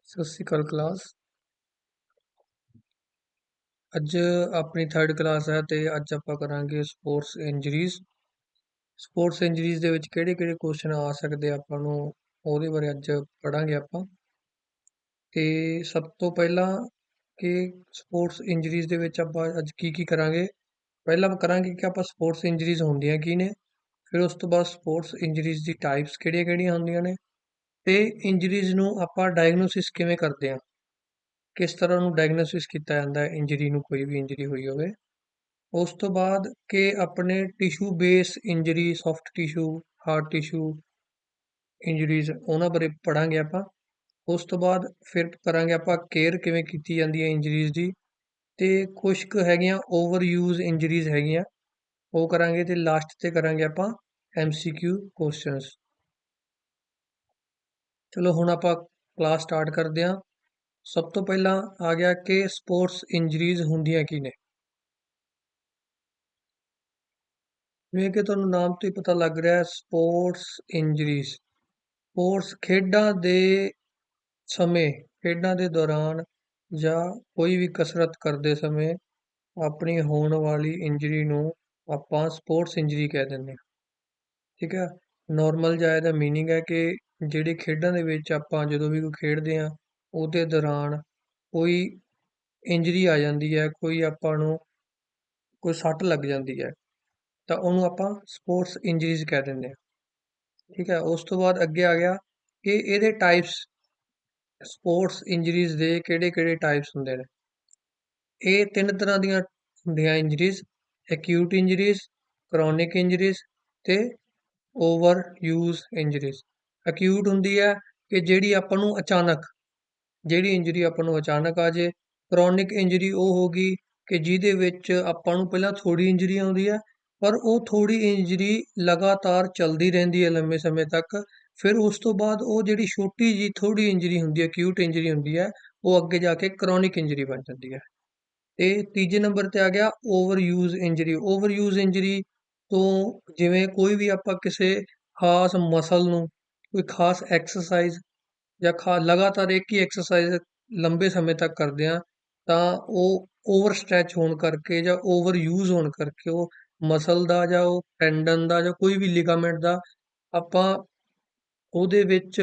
ਸਤਿ ਸ਼੍ਰੀ ਅਕਾਲ ਕਲਾਸ। ਅੱਜ ਆਪਣੀ 3rd ਕਲਾਸ ਹੈ ਤੇ ਅੱਜ ਆਪਾਂ ਕਰਾਂਗੇ ਸਪੋਰਟਸ ਇੰਜਰੀਜ਼। ਸਪੋਰਟਸ ਇੰਜਰੀਜ਼ ਦੇ ਵਿੱਚ ਕਿਹੜੇ-ਕਿਹੜੇ ਕੁਐਸਚਨ ਆ ਸਕਦੇ ਆ ਆਪਾਂ ਨੂੰ ਉਹਦੇ ਬਾਰੇ ਅੱਜ ਪੜਾਂਗੇ ਆਪਾਂ। ਤੇ ਸਭ ਤੋਂ ਪਹਿਲਾਂ ਕਿ ਸਪੋਰਟਸ ਇੰਜਰੀਜ਼ ਦੇ ਵਿੱਚ ਆਪਾਂ ਅੱਜ ਕੀ ਕਰਾਂਗੇ। ਪਹਿਲਾਂ ਆਪਾਂ ਕਰਾਂਗੇ ਕਿ ਆਪਾਂ ਸਪੋਰਟਸ ਇੰਜਰੀਜ਼ ਹੁੰਦੀਆਂ ਕੀ ਨੇ, ਫਿਰ ਉਸ ਤੋਂ ਬਾਅਦ ਸਪੋਰਟਸ ਇੰਜਰੀਜ਼ ਦੀ ਟਾਈਪਸ ਕਿਹੜੀਆਂ-ਕਿਹੜੀਆਂ ਹੁੰਦੀਆਂ ਨੇ ਤੇ ਇੰਜਰੀਜ਼ ਨੂੰ ਆਪਾਂ ਡਾਇਗਨੋਸਿਸ ਕਿਵੇਂ ਕਰਦੇ ਆ, ਕਿਸ ਤਰ੍ਹਾਂ ਨੂੰ ਡਾਇਗਨੋਸਿਸ ਕੀਤਾ ਜਾਂਦਾ ਹੈ ਇੰਜਰੀ ਨੂੰ, ਕੋਈ ਵੀ ਇੰਜਰੀ ਹੋਈ ਹੋਵੇ। ਉਸ ਤੋਂ ਬਾਅਦ ਕਿ ਆਪਣੇ tissue base injury, soft tissue, hard tissue injuries ਉਹਨਾਂ ਬਾਰੇ ਪੜਾਂਗੇ ਆਪਾਂ। ਉਸ ਤੋਂ ਬਾਅਦ ਫਿਰ ਕਰਾਂਗੇ ਆਪਾਂ ਕੇਅਰ ਕਿਵੇਂ ਕੀਤੀ ਜਾਂਦੀ ਹੈ ਇੰਜਰੀਜ਼ ਦੀ, ਤੇ ਕੁਝ ਕੁ ਹੈਗੀਆਂ ਓਵਰ ਯੂਜ਼ ਇੰਜਰੀਜ਼ ਹੈਗੀਆਂ ਉਹ ਕਰਾਂਗੇ, ਤੇ ਲਾਸਟ ਤੇ ਕਰਾਂਗੇ ਆਪਾਂ MCQ ਕੁਐਸਚਨਸ। ਚਲੋ ਹੁਣ ਆਪਾਂ ਕਲਾਸ ਸਟਾਰਟ ਕਰਦੇ ਹਾਂ। ਸਭ ਤੋਂ ਪਹਿਲਾਂ ਆ ਗਿਆ ਕਿ ਸਪੋਰਟਸ ਇੰਜਰੀਜ਼ ਹੁੰਦੀਆਂ ਕੀ ਨੇ। ਜਿਵੇਂ ਕਿ ਤੁਹਾਨੂੰ ਨਾਮ ਤੋਂ ਹੀ ਪਤਾ ਲੱਗ ਰਿਹਾ, ਸਪੋਰਟਸ ਇੰਜਰੀਜ਼ ਸਪੋਰਟਸ ਖੇਡਾਂ ਦੇ ਸਮੇਂ, ਖੇਡਾਂ ਦੇ ਦੌਰਾਨ ਜਾਂ ਕੋਈ ਵੀ ਕਸਰਤ ਕਰਦੇ ਸਮੇਂ ਆਪਣੀ ਹੋਣ ਵਾਲੀ ਇੰਜਰੀ ਨੂੰ ਆਪਾਂ ਸਪੋਰਟਸ ਇੰਜਰੀ ਕਹਿ ਦਿੰਦੇ ਹਾਂ। ਠੀਕ ਹੈ, ਨਾਰਮਲ ਜਿਹਾ ਇਹਦਾ ਮੀਨਿੰਗ ਹੈ ਕਿ ਜਿਹੜੀ ਖੇਡਾਂ ਦੇ ਵਿੱਚ ਆਪਾਂ ਜਦੋਂ ਵੀ ਕੋਈ ਖੇਡਦੇ ਹਾਂ ਉਹਦੇ ਦੌਰਾਨ ਕੋਈ ਇੰਜਰੀ ਆ ਜਾਂਦੀ ਹੈ, ਕੋਈ ਆਪਾਂ ਨੂੰ ਕੋਈ ਸੱਟ ਲੱਗ ਜਾਂਦੀ ਹੈ, ਤਾਂ ਉਹਨੂੰ ਆਪਾਂ ਸਪੋਰਟਸ ਇੰਜਰੀਜ਼ ਕਹਿ ਦਿੰਦੇ ਹਾਂ। ਠੀਕ ਹੈ, ਉਸ ਤੋਂ ਬਾਅਦ ਅੱਗੇ ਆ ਗਿਆ ਕਿ ਇਹਦੇ ਟਾਈਪਸ, ਸਪੋਰਟਸ ਇੰਜਰੀਜ਼ ਦੇ ਕਿਹੜੇ-ਕਿਹੜੇ ਟਾਈਪਸ ਹੁੰਦੇ ਨੇ। ਇਹ 3 ਤਰ੍ਹਾਂ ਦੀਆਂ ਹੁੰਦੀਆਂ injuries: acute injuries, chronic injuries ਤੇ ਓਵਰ ਯੂਜ਼ ਇੰਜਰੀਜ਼। ਐਕਿਊਟ ਹੁੰਦੀ ਹੈ ਕਿ ਜਿਹੜੀ ਆਪਾਂ ਨੂੰ ਅਚਾਨਕ, ਜਿਹੜੀ ਇੰਜਰੀ ਆਪਾਂ ਨੂੰ ਅਚਾਨਕ ਆ ਜੇ। ਕ੍ਰੋਨਿਕ ਇੰਜਰੀ ਉਹ ਹੋਗੀ ਕਿ ਜਿਹਦੇ ਵਿੱਚ ਆਪਾਂ ਨੂੰ ਪਹਿਲਾਂ ਥੋੜੀ ਇੰਜਰੀ ਆਉਂਦੀ ਹੈ, ਪਰ ਉਹ ਥੋੜੀ ਇੰਜਰੀ ਲਗਾਤਾਰ ਚੱਲਦੀ ਰਹਿੰਦੀ ਹੈ ਲੰਮੇ ਸਮੇਂ ਤੱਕ। ਫਿਰ ਉਸ ਤੋਂ ਬਾਅਦ ਉਹ ਜਿਹੜੀ ਛੋਟੀ ਜੀ ਥੋੜੀ ਇੰਜਰੀ ਹੁੰਦੀ ਹੈ, ਐਕਿਊਟ ਇੰਜਰੀ ਹੁੰਦੀ ਹੈ, ਉਹ ਅੱਗੇ ਜਾ ਕੇ ਕ੍ਰੋਨਿਕ ਇੰਜਰੀ ਬਣ ਜਾਂਦੀ ਹੈ। ਤੇ ਤੀਜੇ ਨੰਬਰ ਤੇ ਆ ਗਿਆ over use injury. Over use injury ਤੋਂ ਜਿਵੇਂ ਕੋਈ ਵੀ ਆਪਾਂ ਕਿਸੇ ਖਾਸ ਮਸਲ ਨੂੰ, ਕੋਈ ਖਾਸ ਐਕਸਰਸਾਈਜ਼ ਜਾਂ ਲਗਾਤਾਰ ਇੱਕ ਹੀ ਐਕਸਰਸਾਈਜ਼ ਲੰਬੇ ਸਮੇਂ ਤੱਕ ਕਰਦੇ ਹਾਂ, ਤਾਂ ਉਹ ਓਵਰ ਸਟ੍ਰੈਚ ਹੋਣ ਕਰਕੇ ਜਾਂ ਓਵਰ ਯੂਜ਼ ਹੋਣ ਕਰਕੇ ਉਹ ਮਸਲ ਦਾ ਜਾਂ ਉਹ ਟੈਂਡਨ ਦਾ ਜਾਂ ਕੋਈ ਵੀ ਲਿਗਾਮੈਂਟ ਦਾ ਆਪਾਂ ਉਹਦੇ ਵਿੱਚ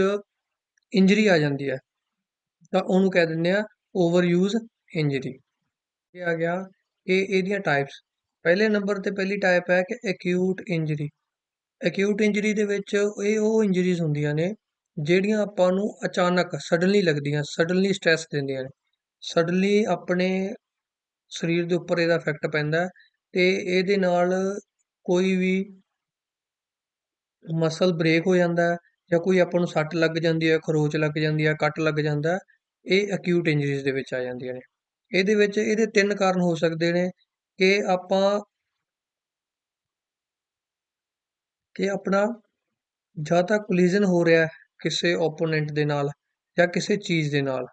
ਇੰਜਰੀ ਆ ਜਾਂਦੀ ਹੈ, ਤਾਂ ਉਹਨੂੰ ਕਹਿ ਦਿੰਦੇ ਆ ਓਵਰ ਯੂਜ਼ ਇੰਜਰੀ। ਇਹ ਆ ਗਿਆ ਕਿ ਇਹਦੀਆਂ ਟਾਈਪਸ। ਪਹਿਲੇ ਨੰਬਰ ਤੇ ਪਹਿਲੀ ਟਾਈਪ ਹੈ ਕਿ ਐਕਿਊਟ ਇੰਜਰੀ। ਐਕਿਊਟ ਇੰਜਰੀ ਦੇ ਵਿੱਚ ਇਹ ਉਹ ਇੰਜਰੀਜ਼ ਹੁੰਦੀਆਂ ਨੇ ਜਿਹੜੀਆਂ ਆਪਾਂ ਨੂੰ ਅਚਾਨਕ ਸਡਨਲੀ ਲੱਗਦੀਆਂ, ਸਡਨਲੀ ਸਟ੍ਰੈਸ ਦਿੰਦੀਆਂ ਨੇ, ਸਡਨਲੀ ਆਪਣੇ ਸਰੀਰ ਦੇ ਉੱਪਰ ਇਹਦਾ ਇਫੈਕਟ ਪੈਂਦਾ ਹੈ ਤੇ ਇਹਦੇ ਨਾਲ ਕੋਈ ਵੀ ਮਸਲ ਬ੍ਰੇਕ ਹੋ ਜਾਂਦਾ ਹੈ ਜਾਂ ਕੋਈ ਆਪਾਂ ਨੂੰ ਸੱਟ ਲੱਗ ਜਾਂਦੀ ਹੈ, ਖਰੋਚ ਲੱਗ ਜਾਂਦੀ ਹੈ, ਕੱਟ ਲੱਗ ਜਾਂਦਾ ਹੈ, ਇਹ ਅਕਿਊਟ ਇੰਜਰੀਜ਼ ਦੇ ਵਿੱਚ ਆ ਜਾਂਦੀਆਂ ਨੇ। ਇਹਦੇ ਵਿੱਚ ਇਹਦੇ 3 ਕਾਰਨ ਹੋ ਸਕਦੇ ਨੇ ਕਿ ਆਪਣਾ ਜਾਂ ਤਾਂ ਕੋਲਿਜ਼ਨ ਹੋ ਰਿਹਾ ਕਿਸੇ ਓਪੋਨੈਂਟ ਦੇ ਨਾਲ ਜਾਂ ਕਿਸੇ ਚੀਜ਼ ਦੇ ਨਾਲ।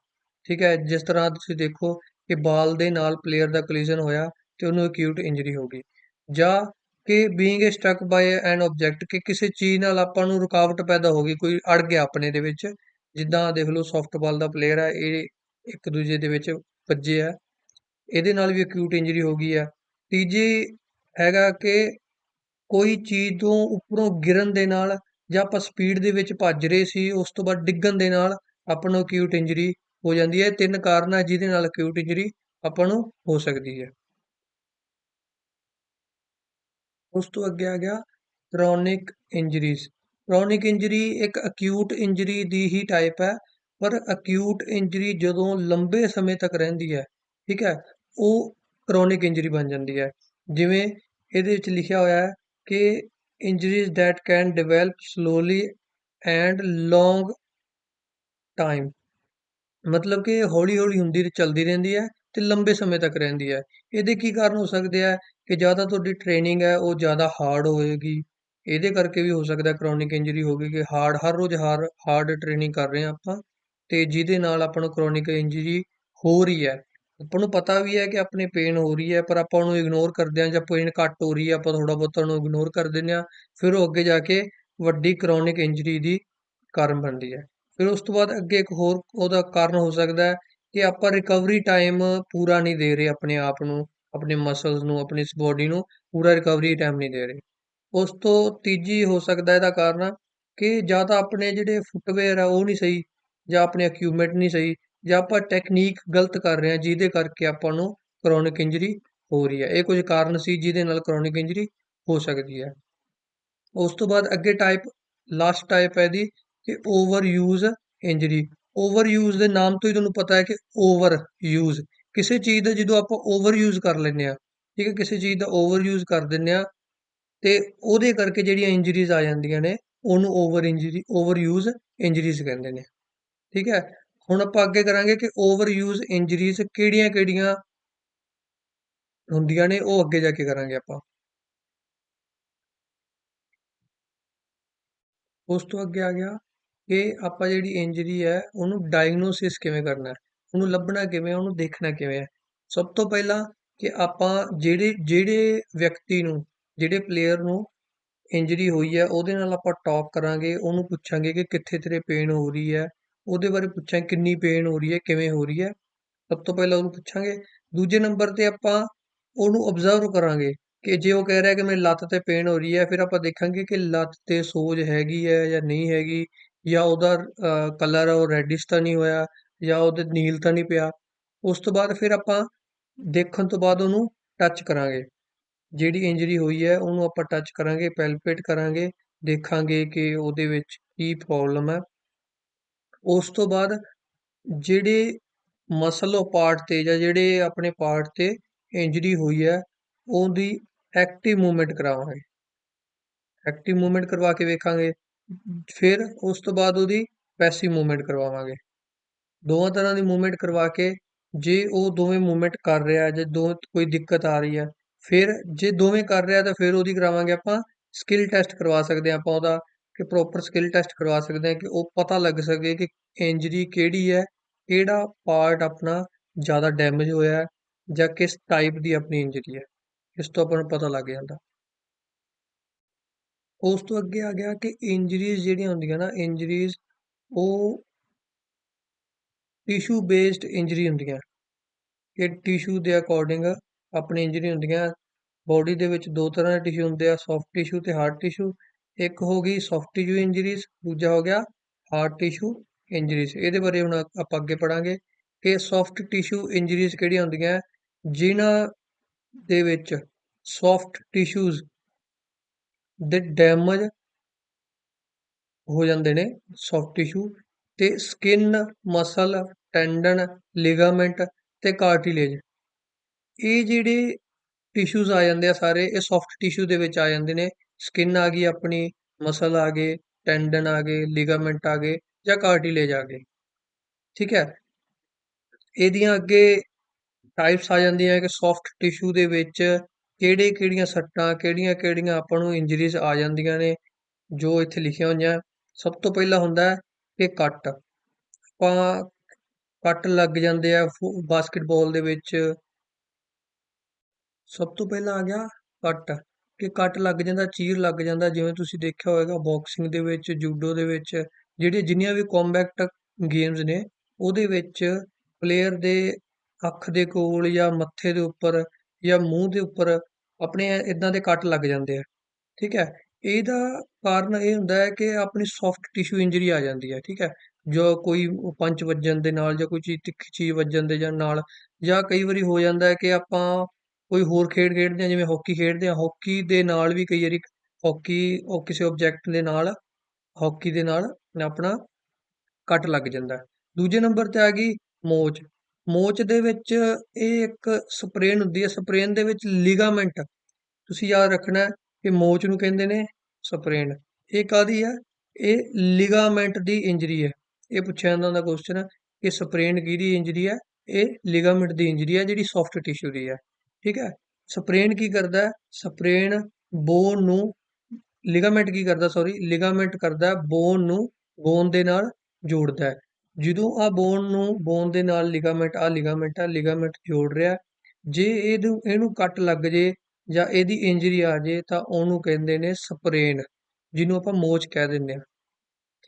ਠੀਕ ਹੈ, ਜਿਸ ਤਰ੍ਹਾਂ ਤੁਸੀਂ ਦੇਖੋ ਕਿ ਬਾਲ ਦੇ ਨਾਲ ਪਲੇਅਰ ਦਾ ਕੋਲਿਜ਼ਨ ਹੋਇਆ ਤੇ ਉਹਨੂੰ ਅਕਿਊਟ ਇੰਜਰੀ ਹੋ ਗਈ, ਜਾਂ ਕਿ ਬੀਇੰਗ ਸਟਕ ਬਾਏ ਐਨ ਆਬਜੈਕਟ, ਕਿ ਕਿਸੇ ਚੀਜ਼ ਨਾਲ ਆਪਾਂ ਨੂੰ ਰੁਕਾਵਟ ਪੈਦਾ ਹੋ ਗਈ, ਕੋਈ ਅੜ ਗਿਆ ਆਪਣੇ ਦੇ ਵਿੱਚ। ਜਿੱਦਾਂ ਦੇਖ ਲਓ ਸਾਫਟਬਾਲ ਦਾ ਪਲੇਅਰ ਹੈ, ਇਹ ਇੱਕ ਦੂਜੇ ਦੇ ਵਿੱਚ ਵੱਜੇ ਆ, ਇਹਦੇ ਨਾਲ ਵੀ ਅਕਿਊਟ ਇੰਜਰੀ ਹੋ ਗਈ ਹੈ। ਤੀਜੀ ਹੈਗਾ ਕਿ ਕੋਈ ਚੀਜ਼ ਤੋਂ ਉੱਪਰੋਂ ਗਿਰਨ ਦੇ ਨਾਲ, ਜਾਂ ਆਪਾਂ ਸਪੀਡ ਦੇ ਵਿੱਚ ਭੱਜ ਰਹੇ ਸੀ, ਉਸ ਤੋਂ ਬਾਅਦ ਡਿੱਗਣ ਦੇ ਨਾਲ ਆਪਾਂ ਨੂੰ ਅਕਿਊਟ ਇੰਜਰੀ ਹੋ ਜਾਂਦੀ ਹੈ। 3 ਕਾਰਨ ਹੈ ਜਿਹਦੇ ਨਾਲ ਅਕਿਊਟ ਇੰਜਰੀ ਆਪਾਂ ਨੂੰ ਹੋ ਸਕਦੀ ਹੈ। ਉਸ ਤੋਂ ਅੱਗੇ ਆ ਗਿਆ ਕ੍ਰੋਨਿਕ ਇੰਜਰੀਜ਼। ਕ੍ਰੋਨਿਕ ਇੰਜਰੀ ਇੱਕ ਅਕਿਊਟ ਇੰਜਰੀ ਦੀ ਹੀ ਟਾਈਪ ਹੈ, ਪਰ ਅਕਿਊਟ ਇੰਜਰੀ ਜਦੋਂ ਲੰਬੇ ਸਮੇਂ ਤੱਕ ਰਹਿੰਦੀ ਹੈ, ਠੀਕ ਹੈ, ਉਹ ਕ੍ਰੋਨਿਕ ਇੰਜਰੀ ਬਣ ਜਾਂਦੀ ਹੈ। ਜਿਵੇਂ ਇਹਦੇ ਵਿੱਚ ਲਿਖਿਆ ਹੋਇਆ ਹੈ ਕਿ injuries that can develop slowly and long time, ਮਤਲਬ ਕਿ ਹੌਲੀ ਹੌਲੀ ਹੁੰਦੀ ਚੱਲਦੀ ਰਹਿੰਦੀ ਹੈ ਤੇ ਲੰਬੇ ਸਮੇਂ ਤੱਕ ਰਹਿੰਦੀ ਹੈ। ਇਹਦੇ ਕੀ ਕਾਰਨ ਹੋ ਸਕਦੇ ਆ ਕਿ ਜ਼ਿਆਦਾ ਤੁਹਾਡੀ ਟ੍ਰੇਨਿੰਗ ਹੈ ਉਹ ਜ਼ਿਆਦਾ ਹਾਰਡ ਹੋਏਗੀ, ਇਹਦੇ ਕਰਕੇ ਵੀ ਹੋ ਸਕਦਾ ਕ੍ਰੋਨਿਕ ਇੰਜਰੀ ਹੋ ਗਈ ਕਿ ਹਰ ਰੋਜ਼ ਹਾਰਡ ਟ੍ਰੇਨਿੰਗ ਕਰ ਰਹੇ ਹਾਂ ਆਪਾਂ, ਤੇ ਜਿਹਦੇ ਨਾਲ ਆਪਾਂ ਨੂੰ ਕ੍ਰੋਨਿਕ ਇੰਜਰੀ ਹੋ ਰਹੀ ਹੈ। ਆਪਾਂ ਨੂੰ ਪਤਾ ਵੀ ਹੈ ਕਿ ਆਪਣੇ ਪੇਨ ਹੋ ਰਹੀ ਹੈ, ਪਰ ਆਪਾਂ ਉਹਨੂੰ ਇਗਨੋਰ ਕਰਦੇ ਹਾਂ, ਜਾਂ ਪੇਨ ਘੱਟ ਹੋ ਰਹੀ ਹੈ ਆਪਾਂ ਥੋੜਾ ਬਹੁਤਾ ਉਹਨੂੰ ਇਗਨੋਰ ਕਰ ਦਿੰਦੇ ਹਾਂ, ਫਿਰ ਉਹ ਅੱਗੇ ਜਾ ਕੇ ਵੱਡੀ ਕ੍ਰੋਨਿਕ ਇੰਜਰੀ ਦੀ ਕਾਰਨ ਬਣਦੀ ਹੈ। ਫਿਰ ਉਸ ਤੋਂ ਬਾਅਦ ਅੱਗੇ ਇੱਕ ਹੋਰ ਉਹਦਾ ਕਾਰਨ ਹੋ ਸਕਦਾ ਹੈ ਕਿ ਆਪਾਂ ਰਿਕਵਰੀ ਟਾਈਮ ਪੂਰਾ ਨਹੀਂ ਦੇ ਰਹੇ ਆਪਣੇ ਆਪ ਨੂੰ, ਆਪਣੇ ਮਸਲਸ ਨੂੰ, ਆਪਣੀ ਇਸ ਬੋਡੀ ਨੂੰ ਪੂਰਾ ਰਿਕਵਰੀ ਟਾਈਮ ਨਹੀਂ ਦੇ ਰਹੇ। ਉਸ ਤੋਂ ਤੀਜੀ ਹੋ ਸਕਦਾ ਇਹਦਾ ਕਾਰਨ ਕਿ ਜਾਂ ਤਾਂ ਆਪਣੇ ਜਿਹੜੇ ਫੁੱਟਵੇਅਰ ਆ ਉਹ ਨਹੀਂ ਸਹੀ, ਜਾਂ ਆਪਣੇ ਇਕਵਿਪਮੈਂਟ ਨਹੀਂ ਸਹੀ, ਜਾਂ ਆਪਾਂ ਟੈਕਨੀਕ ਗਲਤ ਕਰ ਰਹੇ ਹਾਂ ਜਿਹਦੇ ਕਰਕੇ ਆਪਾਂ ਨੂੰ ਕਰੋਨਿਕ ਇੰਜਰੀ ਹੋ ਰਹੀ ਹੈ। ਇਹ ਕੁਝ ਕਾਰਨ ਸੀ ਜਿਹਦੇ ਨਾਲ ਕਰੋਨਿਕ ਇੰਜਰੀ ਹੋ ਸਕਦੀ ਹੈ। ਉਸ ਤੋਂ ਬਾਅਦ ਅੱਗੇ ਟਾਈਪ, ਲਾਸਟ ਟਾਈਪ ਹੈ ਇਹਦੀ ਕਿ over use injury. Over use ਦੇ ਨਾਮ ਤੋਂ ਹੀ ਤੁਹਾਨੂੰ ਪਤਾ ਹੈ ਕਿ ਓਵਰ ਯੂਜ਼, ਕਿਸੇ ਚੀਜ਼ ਦਾ ਜਦੋਂ ਆਪਾਂ ਓਵਰ ਯੂਜ਼ ਕਰ ਲੈਂਦੇ ਆ, ਠੀਕ ਹੈ, ਕਿਸੇ ਚੀਜ਼ ਦਾ ਓਵਰ ਯੂਜ਼ ਕਰ ਦਿੰਦੇ ਆ ਤੇ ਉਹਦੇ ਕਰਕੇ ਜਿਹੜੀਆਂ ਇੰਜਰੀਜ਼ ਆ ਜਾਂਦੀਆਂ ਨੇ ਉਹਨੂੰ over injury, over use injuries ਕਹਿੰਦੇ ਨੇ। ਠੀਕ ਹੈ, ਹੁਣ ਆਪਾਂ ਅੱਗੇ ਕਰਾਂਗੇ ਕਿ ਓਵਰ ਯੂਜ਼ ਇੰਜਰੀਜ਼ ਕਿਹੜੀਆਂ ਕਿਹੜੀਆਂ ਹੁੰਦੀਆਂ ਨੇ, ਉਹ ਅੱਗੇ ਜਾ ਕੇ ਕਰਾਂਗੇ ਆਪਾਂ। ਉਸ ਤੋਂ ਅੱਗੇ ਆ ਗਿਆ ਕਿ ਆਪਾਂ ਜਿਹੜੀ ਇੰਜਰੀ ਹੈ ਉਹਨੂੰ ਡਾਇਗਨੋਸਿਸ ਕਿਵੇਂ ਕਰਨਾ ਹੈ, ਉਹਨੂੰ ਲੱਭਣਾ ਕਿਵੇਂ ਹੈ, ਉਹਨੂੰ ਦੇਖਣਾ ਕਿਵੇਂ ਹੈ। ਸਭ ਤੋਂ ਪਹਿਲਾਂ ਕਿ ਆਪਾਂ ਜਿਹੜੇ ਜਿਹੜੇ ਵਿਅਕਤੀ ਨੂੰ, ਜਿਹੜੇ ਪਲੇਅਰ ਨੂੰ ਇੰਜਰੀ ਹੋਈ ਹੈ ਉਹਦੇ ਨਾਲ ਆਪਾਂ ਟਾਕ ਕਰਾਂਗੇ, ਉਹਨੂੰ ਪੁੱਛਾਂਗੇ ਕਿ ਕਿੱਥੇ ਤੇਰੇ ਪੇਨ ਹੋ ਰਹੀ ਹੈ, ਉਹਦੇ ਬਾਰੇ ਪੁੱਛਾਂਗੇ ਕਿੰਨੀ ਪੇਨ ਹੋ ਰਹੀ ਹੈ, ਕਿਵੇਂ ਹੋ ਰਹੀ ਹੈ। ਸਭ ਤੋਂ ਪਹਿਲਾਂ ਉਹਨੂੰ ਪੁੱਛਾਂਗੇ। ਦੂਜੇ ਨੰਬਰ ਤੇ ਆਪਾਂ ਉਹਨੂੰ ਓਬਜ਼ਰਵ ਕਰਾਂਗੇ ਕਿ ਜੇ ਉਹ ਕਹਿ ਰਿਹਾ ਕਿ ਮੇਰੀ ਲੱਤ ਤੇ ਪੇਨ ਹੋ ਰਹੀ ਹੈ, ਫਿਰ ਆਪਾਂ ਦੇਖਾਂਗੇ ਕਿ ਲੱਤ ਤੇ ਸੋਜ ਹੈਗੀ ਹੈ ਜਾਂ ਨਹੀਂ ਹੈਗੀ, ਜਾਂ ਉਹਦਾ ਕਲਰ ਉਹ ਰੈਡਿਸ਼ ਤਾਂ ਨਹੀਂ ਹੋਇਆ, ਜਾਂ ਉਹਦੇ ਨੀਲ ਤਾਂ ਨਹੀਂ ਪਿਆ। ਉਸ ਤੋਂ ਬਾਅਦ ਫਿਰ ਆਪਾਂ ਦੇਖਣ ਤੋਂ ਬਾਅਦ ਉਹਨੂੰ ਟੱਚ ਕਰਾਂਗੇ, ਜਿਹੜੀ ਇੰਜਰੀ ਹੋਈ ਹੈ ਉਹਨੂੰ ਆਪਾਂ ਟੱਚ ਕਰਾਂਗੇ, ਪੈਲਪੇਟ ਕਰਾਂਗੇ, ਦੇਖਾਂਗੇ ਕਿ ਉਹਦੇ ਵਿੱਚ ਕੀ ਪ੍ਰੋਬਲਮ ਹੈ। ਉਸ ਤੋਂ ਬਾਅਦ ਜਿਹੜੇ ਮਸਲ ਪਾਰਟ ਤੇ ਜਾਂ ਜਿਹੜੇ ਆਪਣੇ ਪਾਰਟ ਤੇ ਇੰਜਰੀ ਹੋਈ ਹੈ ਉਹਦੀ ਐਕਟਿਵ ਮੂਵਮੈਂਟ ਕਰਾਵਾਂਗੇ, ਐਕਟਿਵ ਮੂਵਮੈਂਟ ਕਰਵਾ ਕੇ ਵੇਖਾਂਗੇ। ਫਿਰ ਉਸ ਤੋਂ ਬਾਅਦ ਉਹਦੀ ਪੈਸਿਵ ਮੂਵਮੈਂਟ ਕਰਵਾਵਾਂਗੇ। ਦੋਵਾਂ ਤਰ੍ਹਾਂ ਦੀ ਮੂਵਮੈਂਟ ਕਰਵਾ ਕੇ ਜੇ ਉਹ ਦੋਵੇਂ ਮੂਵਮੈਂਟ ਕਰ ਰਿਹਾ ਹੈ, ਜੇ ਦੋ ਕੋਈ ਦਿੱਕਤ ਆ ਰਹੀ ਹੈ, ਫਿਰ ਜੇ ਦੋਵੇਂ ਕਰ ਰਿਹਾ ਤਾਂ ਫਿਰ ਉਹਦੀ ਕਰਾਵਾਂਗੇ ਆਪਾਂ ਸਕਿੱਲ ਟੈਸਟ, ਕਰਵਾ ਸਕਦੇ ਹਾਂ ਆਪਾਂ ਉਹਦਾ ਕਿ ਪ੍ਰੋਪਰ ਸਕਿੱਲ ਟੈਸਟ ਕਰਵਾ ਸਕਦੇ ਹਾਂ ਕਿ ਉਹ ਪਤਾ ਲੱਗ ਸਕੇ ਕਿ ਇੰਜਰੀ ਕਿਹੜੀ ਹੈ, ਕਿਹੜਾ ਪਾਰਟ ਆਪਣਾ ਜ਼ਿਆਦਾ ਡੈਮੇਜ ਹੋਇਆ ਹੈ, ਜਾਂ ਕਿਸ ਟਾਈਪ ਦੀ ਆਪਣੀ ਇੰਜਰੀ ਹੈ, ਇਸ ਤੋਂ ਆਪਾਂ ਨੂੰ ਪਤਾ ਲੱਗ ਜਾਂਦਾ। ਉਸ ਤੋਂ ਅੱਗੇ ਆ ਗਿਆ ਕਿ ਇੰਜਰੀਜ਼ ਜਿਹੜੀਆਂ ਹੁੰਦੀਆਂ ਨਾ, ਇੰਜਰੀਜ਼ ਉਹ ਟਿਸ਼ੂ ਬੇਸਡ ਇੰਜਰੀ ਹੁੰਦੀਆਂ, ਕਿ ਟਿਸ਼ੂ ਦੇ ਅਕੋਰਡਿੰਗ ਆਪਣੀ ਇੰਜਰੀ ਹੁੰਦੀਆਂ। ਬੋਡੀ ਦੇ ਵਿੱਚ ਦੋ ਤਰ੍ਹਾਂ ਦੇ ਟਿਸ਼ੂ ਹੁੰਦੇ ਆ, ਸੌਫਟ ਟਿਸ਼ੂ ਤੇ ਹਾਰਡ ਟਿਸ਼ੂ। ਇੱਕ ਹੋ ਗਈ ਸੌਫਟ ਟਿਸ਼ੂ ਇੰਜਰੀਜ਼, ਦੂਜਾ ਹੋ ਗਿਆ ਹਾਰਡ ਟਿਸ਼ੂ ਇੰਜਰੀਜ਼। ਇਹਦੇ ਬਾਰੇ ਹੁਣ ਆਪਾਂ ਅੱਗੇ ਪੜਾਂਗੇ ਕਿ ਸੌਫਟ ਟਿਸ਼ੂ ਇੰਜਰੀਜ਼ ਕਿਹੜੀਆਂ ਹੁੰਦੀਆਂ, ਜਿਨ੍ਹਾਂ ਦੇ ਵਿੱਚ ਸੌਫਟ ਟਿਸ਼ੂਜ਼ ਦੇ ਡੈਮੇਜ ਹੋ ਜਾਂਦੇ ਨੇ, ਸੌਫਟ ਟਿਸ਼ੂ ਤੇ ਸਕਿਨ, ਮਸਲ, ਟੈਂਡਨ, ਲਿਗਾਮੈਂਟ ਤੇ ਕਾਰਟਿਲੇਜ, ਇਹ ਜਿਹੜੇ ਟਿਸ਼ੂਜ਼ ਆ ਜਾਂਦੇ ਆ ਸਾਰੇ ਇਹ ਸੌਫਟ ਟਿਸ਼ੂ ਦੇ ਵਿੱਚ ਆ ਜਾਂਦੇ ਨੇ। ਸਕਿਨ ਆ ਗਈ ਆਪਣੀ, ਮਸਲ ਆ ਗਏ, ਟੈਂਡਨ ਆ ਗਏ, ਲਿਗਾਮੈਂਟ ਆ ਗਏ, ਜਾਂ ਕਾਰਟਿਲੇਜ ਆ ਗਏ। ਠੀਕ ਹੈ, ਇਹਦੀਆਂ ਅੱਗੇ ਟਾਈਪਸ ਆ ਜਾਂਦੀਆਂ ਕਿ ਸੌਫਟ ਟਿਸ਼ੂ ਦੇ ਵਿੱਚ ਕਿਹੜੇ ਕਿਹੜੀਆਂ ਸੱਟਾਂ, ਕਿਹੜੀਆਂ ਕਿਹੜੀਆਂ ਆਪਾਂ ਨੂੰ ਇੰਜਰੀਜ਼ ਆ ਜਾਂਦੀਆਂ ਨੇ, ਜੋ ਇੱਥੇ ਲਿਖੀਆਂ ਹੋਈਆਂ। ਸਭ ਤੋਂ ਪਹਿਲਾਂ ਹੁੰਦਾ ਹੈ ਕਿ ਕੱਟ, ਆਪਾਂ ਕੱਟ ਲੱਗ ਜਾਂਦੇ ਆ ਬਾਸਕਟਬਾਲ ਦੇ ਵਿੱਚ। ਸਭ ਤੋਂ ਪਹਿਲਾਂ ਆ ਗਿਆ ਕੱਟ, ਕਿ ਕੱਟ ਲੱਗ ਜਾਂਦਾ, ਚੀਰ ਲੱਗ ਜਾਂਦਾ, ਜਿਵੇਂ ਤੁਸੀਂ ਦੇਖਿਆ ਹੋਵੇਗਾ ਬਾਕਸਿੰਗ ਦੇ ਵਿੱਚ, ਜੂਡੋ ਦੇ ਵਿੱਚ, ਜਿਹੜੇ ਜਿੰਨੀਆਂ ਵੀ ਕੰਬੈਕਟ ਗੇਮਸ ਨੇ ਉਹਦੇ ਵਿੱਚ ਪਲੇਅਰ ਦੇ ਅੱਖ ਦੇ ਕੋਲ ਜਾਂ ਮੱਥੇ ਦੇ ਉੱਪਰ ਜਾਂ ਮੂੰਹ ਦੇ ਉੱਪਰ ਆਪਣੇ ਇਦਾਂ ਦੇ ਕੱਟ ਲੱਗ ਜਾਂਦੇ ਆ। ਠੀਕ ਹੈ, ਇਹਦਾ ਕਾਰਨ ਇਹ ਹੁੰਦਾ ਹੈ ਕਿ ਆਪਣੀ ਸੌਫਟ ਟਿਸ਼ੂ ਇੰਜਰੀ ਆ ਜਾਂਦੀ ਹੈ। ਠੀਕ ਹੈ, ਜੋ ਕੋਈ ਪੰਚ ਵੱਜਣ ਦੇ ਨਾਲ ਜਾਂ ਕੋਈ ਚੀਜ਼ ਤਿੱਖੀ ਚੀਜ਼ ਵੱਜਣ ਦੇ ਜਾਂ ਨਾਲ, ਜਾਂ ਕਈ ਵਾਰੀ ਹੋ ਜਾਂਦਾ ਹੈ ਕਿ ਆਪਾਂ ਕੋਈ ਹੋਰ ਖੇਡ ਖੇਡਦੇ ਹਾਂ, ਜਿਵੇਂ ਹਾਕੀ ਖੇਡਦੇ ਹਾਂ, ਹਾਕੀ ਦੇ ਨਾਲ ਵੀ ਕਈ ਵਾਰੀ ਹਾਕੀ ਉਹ ਕਿਸੇ ਆਬਜੈਕਟ ਦੇ ਨਾਲ, ਹਾਕੀ ਦੇ ਨਾਲ ਆਪਣਾ ਕੱਟ ਲੱਗ ਜਾਂਦਾ ਹੈ। ਦੂਜੇ ਨੰਬਰ ਤੇ ਆ ਗਈ ਮੋਚ। ਮੋਚ ਦੇ ਵਿੱਚ ਇਹ ਇੱਕ ਸਪਰੇਨ ਹੁੰਦੀ ਹੈ, ਸਪਰੇਨ ਦੇ ਵਿੱਚ ਲਿਗਾਮੈਂਟ, ਤੁਸੀਂ ਯਾਦ ਰੱਖਣਾ ਹੈ ਕਿ ਮੋਚ ਨੂੰ ਕਹਿੰਦੇ ਨੇ ਸਪਰੇਨ। ਇਹ ਕਾਹਦੀ ਹੈ, ਇਹ ਲਿਗਾਮੈਂਟ ਦੀ ਇੰਜਰੀ ਹੈ। ਇਹ ਪੁੱਛਿਆ ਜਾਂਦਾ ਹੁੰਦਾ ਕੁਐਸਚਨ ਕਿ ਸਪਰੇਨ ਕਿਹਦੀ ਇੰਜਰੀ ਹੈ, ਇਹ ਲਿਗਾਮੈਂਟ ਦੀ ਇੰਜਰੀ ਹੈ ਜਿਹੜੀ ਸੌਫਟ ਟਿਸ਼ੂ ਦੀ ਹੈ। ਠੀਕ ਹੈ, ਸਪਰੇਨ ਕੀ ਕਰਦਾ ਹੈ, ਸਪਰੇਨ ਬੋਨ ਨੂੰ, ਲਿਗਾਮੈਂਟ ਕੀ ਕਰਦਾ, ਸੌਰੀ, ਲਿਗਾਮੈਂਟ ਕਰਦਾ ਬੋਨ ਨੂੰ ਬੋਨ ਦੇ ਨਾਲ ਜੋੜਦਾ ਹੈ। ਜਦੋਂ ਆ ਬੋਨ ਨੂੰ ਬੋਨ ਦੇ ਨਾਲ ਲਿਗਾਮੈਂਟ, ਆ ਲਿਗਾਮੈਂਟ ਜੋੜ ਰਿਹਾ, ਜੇ ਇਹਨੂੰ ਕੱਟ ਲੱਗ ਜੇ ਜਾਂ ਇਹਦੀ ਇੰਜਰੀ ਆ ਜੇ ਤਾਂ ਉਹਨੂੰ ਕਹਿੰਦੇ ਨੇ ਸਪਰੇਨ, ਜਿਹਨੂੰ ਆਪਾਂ ਮੋਚ ਕਹਿ ਦਿੰਦੇ ਹਾਂ।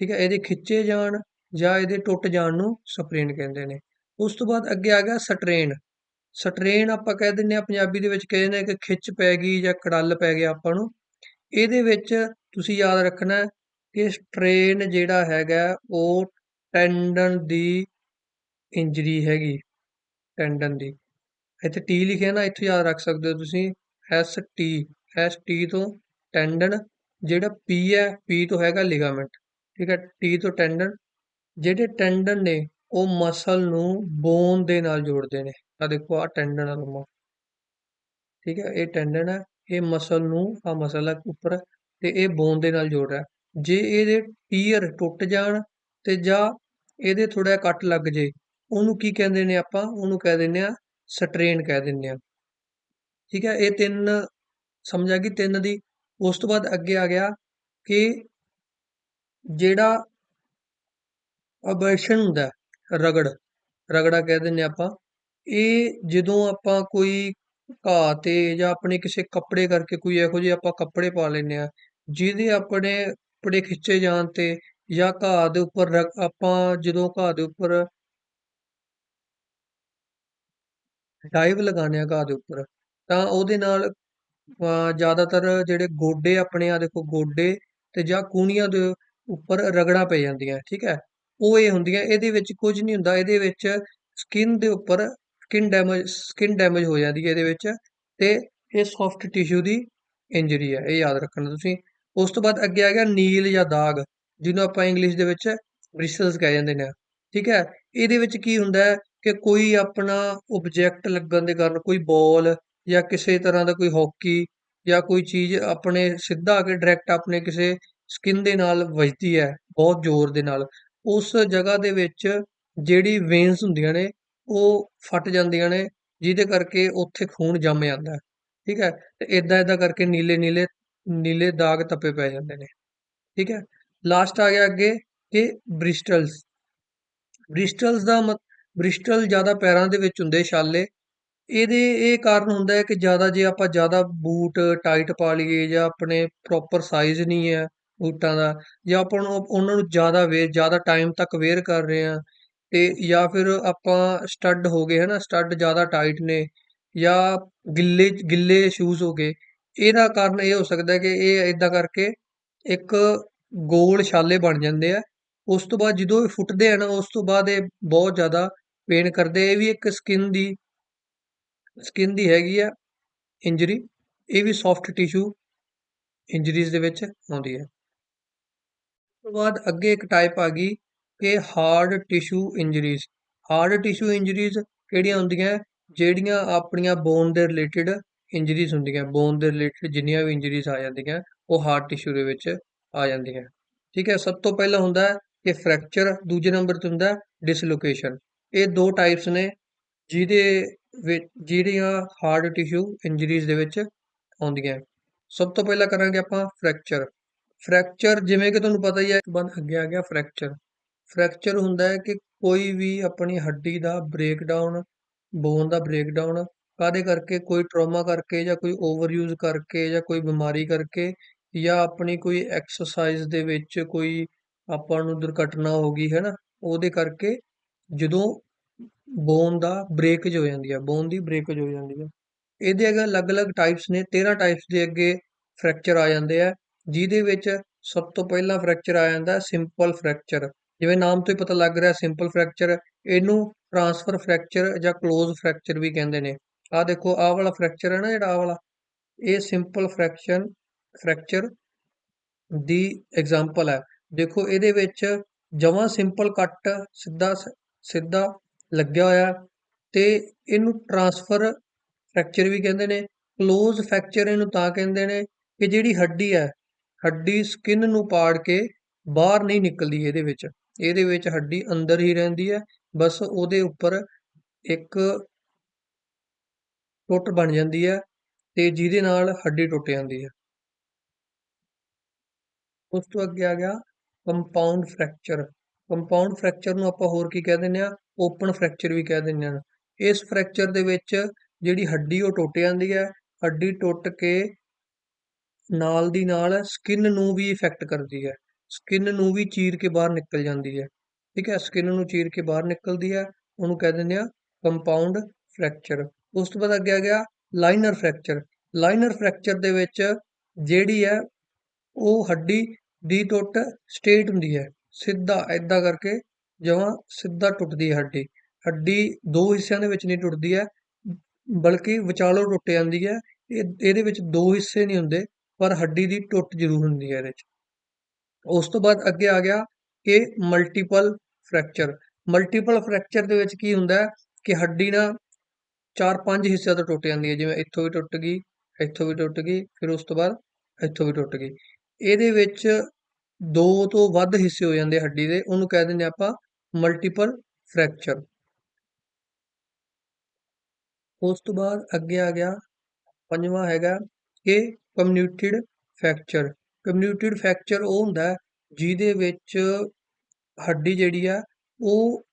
ਠੀਕ ਹੈ, ਇਹਦੇ ਖਿੱਚੇ ਜਾਣ ਜਾਂ ਇਹਦੇ ਟੁੱਟ ਜਾਣ ਨੂੰ ਸਪਰੇਨ ਕਹਿੰਦੇ ਨੇ। ਉਸ ਤੋਂ ਬਾਅਦ ਅੱਗੇ ਆ ਗਿਆ ਸਟਰੇਨ। ਸਟਰੇਨ ਆਪਾਂ ਕਹਿ ਦਿੰਦੇ ਆ ਪੰਜਾਬੀ ਦੇ ਵਿੱਚ ਕਹਿੰਦੇ ਨੇ ਕਿ ਖਿੱਚ ਪੈ ਗਈ ਜਾਂ ਕੜੱਲ ਪੈ ਗਿਆ ਆਪਾਂ ਨੂੰ। ਇਹਦੇ ਵਿੱਚ ਤੁਸੀਂ ਯਾਦ ਰੱਖਣਾ ਹੈ ਕਿ ਸਟਰੇਨ ਜਿਹੜਾ ਹੈਗਾ ਉਹ ਟੈਂਡਨ ਦੀ ਇੰਜਰੀ ਹੈਗੀ, ਟੈਂਡਨ ਦੀ। ਇੱਥੇ ਟੀ ਲਿਖਿਆ ਨਾ, ਇੱਥੇ ਯਾਦ ਰੱਖ ਸਕਦੇ ਹੋ ਤੁਸੀਂ ਐਸ ਟੀ। ਐਸ ਟੀ ਤੋਂ ਟੈਂਡਨ, ਜਿਹੜਾ ਪੀ ਹੈ ਪੀ ਤੋਂ ਹੈਗਾ ਲਿਗਾਮੈਂਟ, ਠੀਕ ਹੈ। ਟੀ ਤੋਂ ਟੈਂਡਨ, ਜਿਹੜੇ ਟੈਂਡਨ ਨੇ ਉਹ ਮਸਲ ਨੂੰ ਬੋਨ ਦੇ ਨਾਲ ਜੋੜਦੇ ਨੇ। ਆ ਦੇਖੋ ਆ ਟੈਂਡਨ ਆ ਲੰਮਾ, ਠੀਕ ਹੈ, ਇਹ ਟੈਂਡਨ ਹੈ, ਇਹ ਮਸਲ ਨੂੰ, ਆ ਮਸਲ ਹੈ ਉੱਪਰ, ਤੇ ਇਹ ਬੋਨ ਦੇ ਨਾਲ ਜੋੜ ਰਿਹਾ। ਜੇ ਇਹਦੇ ਟੀਅਰ ਟੁੱਟ ਜਾਣ ਤੇ ਜਾਂ ਇਹਦੇ ਥੋੜਾ ਕੱਟ ਲੱਗ ਜੇ, ਉਹਨੂੰ ਕੀ ਕਹਿੰਦੇ ਨੇ ਆਪਾਂ, ਉਹਨੂੰ ਕਹਿ ਦਿੰਦੇ ਆ ਸਟਰੇਨ ਕਹਿ ਦਿੰਦੇ ਆ, ਠੀਕ ਹੈ। ਇਹ ਤਿੰਨ ਸਮਝ ਆ ਗਈ, ਤਿੰਨ ਦੀ। ਉਸ ਤੋਂ ਬਾਅਦ ਅੱਗੇ ਆ ਗਿਆ ਕਿ ਜਿਹੜਾ ਅਬਰਸ਼ਨ ਹੁੰਦਾ ਰਗੜ, ਰਗੜਾ ਕਹਿ ਦਿੰਦੇ ਆਪਾਂ। ਇਹ ਜਦੋਂ ਆਪਾਂ ਕੋਈ ਘਾਹ ਤੇ ਜਾਂ ਆਪਣੇ ਕਿਸੇ ਕੱਪੜੇ ਕਰਕੇ, ਕੋਈ ਇਹੋ ਜਿਹੇ ਆਪਾਂ ਕੱਪੜੇ ਪਾ ਲੈਂਦੇ ਆ ਜਿਹਦੇ ਆਪਣੇ ਕੱਪੜੇ ਖਿੱਚੇ ਜਾਣ ਤੇ, ਜਾਂ ਘਾਹ ਦੇ ਉੱਪਰ ਆਪਾਂ ਜਦੋਂ ਘਾਹ ਦੇ ਉੱਪਰ ਡਾਈਵ ਲਗਾਉਂਦੇ ਆ ਘਾਹ ਦੇ ਉੱਪਰ, ਤਾਂ ਉਹਦੇ ਨਾਲ ਜ਼ਿਆਦਾਤਰ ਜਿਹੜੇ ਗੋਡੇ ਆਪਣੇ, ਆ ਦੇਖੋ ਗੋਡੇ ਤੇ ਜਾਂ ਕੂਹਣੀਆਂ ਦੇ ਉੱਪਰ ਰਗੜਾਂ ਪੈ ਜਾਂਦੀਆਂ, ਠੀਕ ਹੈ। ਉਹ ਇਹ ਹੁੰਦੀਆਂ, ਇਹਦੇ ਵਿੱਚ ਕੁਝ ਨਹੀਂ ਹੁੰਦਾ, ਇਹਦੇ ਵਿੱਚ ਸਕਿਨ ਦੇ ਉੱਪਰ ਸਕਿਨ ਡੈਮੇਜ ਹੋ ਜਾਂਦੀ ਹੈ ਇਹਦੇ ਵਿੱਚ, ਤੇ ਇਹ ਸੌਫਟ ਟਿਸ਼ੂ ਦੀ ਇੰਜਰੀ ਹੈ, ਇਹ ਯਾਦ ਰੱਖਣਾ ਤੁਸੀਂ। ਉਸ ਤੋਂ ਬਾਅਦ ਅੱਗੇ ਆ ਗਿਆ ਨੀਲ ਜਾਂ ਦਾਗ, ਜਿਹਨੂੰ ਆਪਾਂ ਇੰਗਲਿਸ਼ ਦੇ ਵਿੱਚ ਬ੍ਰਿਸਲਸ ਕਹਿ ਜਾਂਦੇ ਨੇ, ਠੀਕ ਹੈ। ਇਹਦੇ ਵਿੱਚ ਕੀ ਹੁੰਦਾ ਹੈ ਕਿ ਕੋਈ ਆਪਣਾ ਆਬਜੈਕਟ ਲੱਗਣ ਦੇ ਕਾਰਨ, ਕੋਈ ਬਾਲ ਜਾਂ ਕਿਸੇ ਤਰ੍ਹਾਂ ਦਾ ਕੋਈ ਹਾਕੀ ਜਾਂ ਕੋਈ ਚੀਜ਼ ਆਪਣੇ ਸਿੱਧਾ ਆ ਕੇ ਡਾਇਰੈਕਟ ਆਪਣੇ ਕਿਸੇ ਸਕਿਨ ਦੇ ਨਾਲ ਵੱਜਦੀ ਹੈ ਬਹੁਤ ਜ਼ੋਰ ਦੇ ਨਾਲ, ਉਸ ਜਗ੍ਹਾ ਦੇ ਵਿੱਚ ਜਿਹੜੀ ਵੇਨਸ ਹੁੰਦੀਆਂ ਨੇ ਉਹ ਫਟ ਜਾਂਦੀਆਂ ਨੇ, ਜਿਹਦੇ ਕਰਕੇ ਉੱਥੇ ਖੂਨ ਜੰਮ ਜਾਂਦਾ ਹੈ, ਠੀਕ ਹੈ। ਤੇ ਇਦਾਂ ਇਦਾਂ ਕਰਕੇ ਨੀਲੇ ਨੀਲੇ ਨੀਲੇ ਦਾਗ ਤੱਪੇ ਪੈ ਜਾਂਦੇ ਨੇ, ਠੀਕ ਹੈ। ਲਾਸਟ ਆ ਗਿਆ ਅੱਗੇ ਕਿ ਬ੍ਰਿਸਟਲਸ। ਬ੍ਰਿਸਟਲਸ ਦਾ ਬ੍ਰਿਸਟਲ ਜ਼ਿਆਦਾ ਪੈਰਾਂ ਦੇ ਵਿੱਚ ਹੁੰਦੇ, ਛਾਲੇ। ਇਹਦੇ ਇਹ ਕਾਰਨ ਹੁੰਦਾ ਹੈ ਕਿ ਜ਼ਿਆਦਾ ਜੇ ਆਪਾਂ ਜ਼ਿਆਦਾ ਬੂਟ ਟਾਈਟ ਪਾ ਲਈਏ, ਜਾਂ ਆਪਣੇ ਪ੍ਰੋਪਰ ਸਾਈਜ਼ ਨਹੀਂ ਹੈ ਬੂਟਾਂ ਦਾ, ਜਾਂ ਆਪਾਂ ਨੂੰ ਉਹਨਾਂ ਨੂੰ ਜ਼ਿਆਦਾ ਟਾਈਮ ਤੱਕ ਵੇਅਰ ਕਰ ਰਹੇ ਹਾਂ, ਤੇ ਜਾਂ ਫਿਰ ਆਪਾਂ ਸਟੱਡ ਹੋ ਗਏ ਹਨਾ, ਸਟੱਡ ਜ਼ਿਆਦਾ ਟਾਈਟ ਨੇ, ਜਾਂ ਗਿੱਲੇ ਗਿੱਲੇ ਸ਼ੂਜ਼ ਹੋ ਗਏ। ਇਹਦਾ ਕਾਰਨ ਇਹ ਹੋ ਸਕਦਾ ਕਿ ਇਹ ਇਦਾਂ ਕਰਕੇ ਇੱਕ ਗੋਲ ਛਾਲੇ ਬਣ ਜਾਂਦੇ ਆ। ਉਸ ਤੋਂ ਬਾਅਦ ਜਦੋਂ ਇਹ ਫੁੱਟਦੇ ਆ ਨਾ, ਉਸ ਤੋਂ ਬਾਅਦ ਇਹ ਬਹੁਤ ਜ਼ਿਆਦਾ ਪੇਨ ਕਰਦੇ ਆ। ਇਹ ਵੀ ਇੱਕ ਸਕਿਨ ਦੀ ਹੈਗੀ ਆ ਇੰਜਰੀ, ਇਹ ਵੀ ਸੌਫਟ ਟਿਸ਼ੂ ਇੰਜਰੀਜ਼ ਦੇ ਵਿੱਚ ਆਉਂਦੀ ਹੈ। ਉਸ ਤੋਂ ਬਾਅਦ ਅੱਗੇ ਇੱਕ ਟਾਈਪ ਆ ਗਈ ਕਿ hard tissue injuries. Hard tissue injuries ਕਿਹੜੀਆਂ ਹੁੰਦੀਆਂ, ਜਿਹੜੀਆਂ ਆਪਣੀਆਂ ਬੋਨ ਦੇ ਰਿਲੇਟਡ ਇੰਜਰੀਜ਼ ਹੁੰਦੀਆਂ, ਬੋਨ ਦੇ ਰਿਲੇਟਡ ਜਿੰਨੀਆਂ ਵੀ ਇੰਜਰੀਜ਼ ਆ ਜਾਂਦੀਆਂ ਉਹ ਹਾਰਡ ਟਿਸ਼ੂ ਦੇ ਵਿੱਚ ਆ ਜਾਂਦੀਆਂ, ਠੀਕ ਹੈ। ਸਭ ਤੋਂ ਪਹਿਲਾਂ ਹੁੰਦਾ ਹੈ ਕਿ ਫ੍ਰੈਕਚਰ, ਦੂਜੇ ਨੰਬਰ ਤੇ ਹੁੰਦਾ ਡਿਸਲੋਕੇਸ਼ਨ। ਇਹ ਦੋ ਟਾਈਪਸ ਨੇ ਜਿਹਦੇ ਵਿੱਚ, ਜਿਹੜੀਆਂ ਹਾਰਡ ਟਿਸ਼ੂ ਇੰਜਰੀਜ਼ ਦੇ ਵਿੱਚ ਆਉਂਦੀਆਂ। ਸਭ ਤੋਂ ਪਹਿਲਾਂ ਕਰਾਂਗੇ ਆਪਾਂ ਫ੍ਰੈਕਚਰ। ਫ੍ਰੈਕਚਰ ਜਿਵੇਂ ਕਿ ਤੁਹਾਨੂੰ ਪਤਾ ਹੀ ਹੈ, ਇੱਕ ਬੰਦ ਅੱਗੇ ਆ ਗਿਆ ਫ੍ਰੈਕਚਰ। ਫ੍ਰੈਕਚਰ ਹੁੰਦਾ ਹੈ ਕਿ ਕੋਈ ਵੀ ਆਪਣੀ ਹੱਡੀ ਦਾ ਬ੍ਰੇਕਡਾਊਨ, ਬੋਨ ਦਾ ਬ੍ਰੇਕਡਾਊਨ ਕਾਹਦੇ ਕਰਕੇ, ਕੋਈ ਟਰੋਮਾ ਕਰਕੇ, ਜਾਂ ਕੋਈ ਓਵਰਯੂਜ਼ ਕਰਕੇ, ਜਾਂ ਕੋਈ ਬਿਮਾਰੀ ਕਰਕੇ, ਜਾਂ ਆਪਣੀ ਕੋਈ ਐਕਸਰਸਾਈਜ਼ ਦੇ ਵਿੱਚ ਕੋਈ ਆਪਾਂ ਨੂੰ ਦੁਰਘਟਨਾ ਹੋ ਗਈ ਹੈ ਨਾ, ਉਹਦੇ ਕਰਕੇ ਜਦੋਂ ਬੋਨ ਦਾ ਬ੍ਰੇਕੇਜ ਹੋ ਜਾਂਦੀ ਹੈ, ਬੋਨ ਦੀ ਬ੍ਰੇਕੇਜ ਹੋ ਜਾਂਦੀ ਹੈ। ਇਹਦੇ ਅਗਰ ਅਲੱਗ-ਅਲੱਗ ਟਾਈਪਸ ਨੇ, 13 ਟਾਈਪਸ ਦੇ ਅੱਗੇ ਫ੍ਰੈਕਚਰ ਆ ਜਾਂਦੇ ਆ, ਜਿਹਦੇ ਵਿੱਚ ਸਭ ਤੋਂ ਪਹਿਲਾਂ ਫ੍ਰੈਕਚਰ ਆ ਜਾਂਦਾ ਸਿੰਪਲ ਫ੍ਰੈਕਚਰ। ਜਿਵੇਂ ਨਾਮ ਤੋਂ ਹੀ ਪਤਾ ਲੱਗ ਰਿਹਾ ਸਿੰਪਲ ਫ੍ਰੈਕਚਰ, ਇਹਨੂੰ ਟ੍ਰਾਂਸਫਰ ਫ੍ਰੈਕਚਰ ਜਾਂ ਕਲੋਜ਼ ਫ੍ਰੈਕਚਰ ਵੀ ਕਹਿੰਦੇ ਨੇ। ਆਹ ਦੇਖੋ ਆਹ ਵਾਲਾ ਫ੍ਰੈਕਚਰ ਹੈ ਨਾ, ਜਿਹੜਾ ਆਹ ਵਾਲਾ, ਇਹ ਸਿੰਪਲ ਫ੍ਰੈਕਚਰ ਦੀ ਐਗਜ਼ਾਮਪਲ ਹੈ। ਦੇਖੋ ਇਹਦੇ ਵਿੱਚ ਜਮਾਂ ਸਿੰਪਲ ਕੱਟ ਸਿੱਧਾ ਸਿੱਧਾ ਲੱਗਿਆ ਹੋਇਆ, ਤੇ ਇਹਨੂੰ ਟ੍ਰਾਂਸਫਰ ਫ੍ਰੈਕਚਰ ਵੀ ਕਹਿੰਦੇ ਨੇ। ਕਲੋਜ਼ ਫ੍ਰੈਕਚਰ ਇਹਨੂੰ ਤਾਂ ਕਹਿੰਦੇ ਨੇ ਕਿ ਜਿਹੜੀ ਹੱਡੀ ਹੈ, ਹੱਡੀ ਸਕਿਨ ਨੂੰ ਪਾੜ ਕੇ ਬਾਹਰ ਨਹੀਂ ਨਿਕਲਦੀ, ਇਹਦੇ ਵਿੱਚ ਹੱਡੀ ਅੰਦਰ ਹੀ ਰਹਿੰਦੀ ਹੈ, ਬਸ ਉਹਦੇ ਉੱਪਰ ਇੱਕ ਟੁੱਟ ਬਣ ਜਾਂਦੀ ਹੈ, ਤੇ ਜਿਹਦੇ ਨਾਲ ਹੱਡੀ ਟੁੱਟ ਜਾਂਦੀ ਹੈ। ਉਸ ਤੋਂ ਅੱਗੇ ਆ ਗਿਆ ਕੰਪਾਊਂਡ ਫ੍ਰੈਕਚਰ। ਕੰਪਾਊਂਡ ਫ੍ਰੈਕਚਰ ਨੂੰ ਆਪਾਂ ਹੋਰ ਕੀ ਕਹਿ ਦਿੰਦੇ ਆ, ਓਪਨ ਫ੍ਰੈਕਚਰ ਵੀ ਕਹਿ ਦਿੰਦੇ ਹਾਂ। ਇਸ ਫ੍ਰੈਕਚਰ ਦੇ ਵਿੱਚ ਜਿਹੜੀ ਹੱਡੀ ਉਹ ਟੁੱਟ ਜਾਂਦੀ ਹੈ, ਹੱਡੀ ਟੁੱਟ ਕੇ ਨਾਲ ਦੀ ਨਾਲ ਸਕਿਨ ਨੂੰ ਵੀ ਇਫੈਕਟ ਕਰਦੀ ਹੈ, ਸਕਿਨ ਨੂੰ ਵੀ ਚੀਰ ਕੇ ਬਾਹਰ ਨਿਕਲ ਜਾਂਦੀ ਹੈ। ਠੀਕ ਹੈ, ਸਕਿਨ ਨੂੰ ਚੀਰ ਕੇ ਬਾਹਰ ਨਿਕਲਦੀ ਹੈ, ਉਹਨੂੰ ਕਹਿ ਦਿੰਦੇ ਆ ਕੰਪਾਊਂਡ ਫ੍ਰੈਕਚਰ। ਉਸ ਤੋਂ ਬਾਅਦ ਅੱਗੇ ਆ ਗਿਆ ਲਾਈਨਰ ਫ੍ਰੈਕਚਰ। ਲਾਈਨਰ ਫ੍ਰੈਕਚਰ ਦੇ ਵਿੱਚ ਜਿਹੜੀ ਹੈ ਉਹ ਹੱਡੀ ਦੀ ਟੁੱਟ ਸਟੇਟ ਹੁੰਦੀ ਹੈ, ਸਿੱਧਾ ਏਦਾਂ ਕਰਕੇ ਜਮਾਂ ਸਿੱਧਾ ਟੁੱਟਦੀ ਹੈ ਹੱਡੀ। ਹੱਡੀ ਦੋ ਹਿੱਸਿਆਂ ਦੇ ਵਿੱਚ ਨਹੀਂ ਟੁੱਟਦੀ ਹੈ, ਬਲਕਿ ਵਿਚਾਲੋਂ ਟੁੱਟ ਜਾਂਦੀ ਹੈ। ਇਹਦੇ ਵਿੱਚ ਦੋ ਹਿੱਸੇ ਨਹੀਂ ਹੁੰਦੇ, ਪਰ ਹੱਡੀ ਦੀ ਟੁੱਟ ਜ਼ਰੂਰ ਹੁੰਦੀ ਹੈ ਇਹਦੇ 'ਚ। ਉਸ ਤੋਂ ਬਾਅਦ ਅੱਗੇ ਆ ਗਿਆ ਕਿ ਮਲਟੀਪਲ ਫ੍ਰੈਕਚਰ। ਮਲਟੀਪਲ ਫ੍ਰੈਕਚਰ ਦੇ ਵਿੱਚ ਕੀ ਹੁੰਦਾ ਹੈ ਕਿ ਹੱਡੀ ਨਾ ਚਾਰ ਪੰਜ ਹਿੱਸਿਆਂ ਤੋਂ ਟੁੱਟ ਜਾਂਦੀ ਹੈ, ਜਿਵੇਂ ਇੱਥੋਂ ਵੀ ਟੁੱਟ ਗਈ, ਇੱਥੋਂ ਵੀ ਟੁੱਟ ਗਈ, ਫਿਰ ਉਸ ਤੋਂ ਬਾਅਦ ਇੱਥੋਂ ਵੀ ਟੁੱਟ ਗਈ। ਇਹਦੇ ਵਿੱਚ ਦੋ ਤੋਂ ਵੱਧ ਹਿੱਸੇ ਹੋ ਜਾਂਦੇ ਹੱਡੀ ਦੇ, ਉਹਨੂੰ ਕਹਿ ਦਿੰਦੇ ਆਪਾਂ ਮਲਟੀਪਲ ਫ੍ਰੈਕਚਰ। ਉਸ ਤੋਂ ਬਾਅਦ ਅੱਗੇ ਆ ਗਿਆ ਪੰਜਵਾਂ ਹੈਗਾ ਕਿ ਕਮਿਊਟੇਡ ਫ੍ਰੈਕਚਰ। ਕਮਿਊਟੇਡ ਫ੍ਰੈਕਚਰ ਉਹ ਹੁੰਦਾ ਹੈ ਜਿਹਦੇ ਵਿੱਚ ਹੱਡੀ ਜਿਹੜੀ ਆ ਉਹ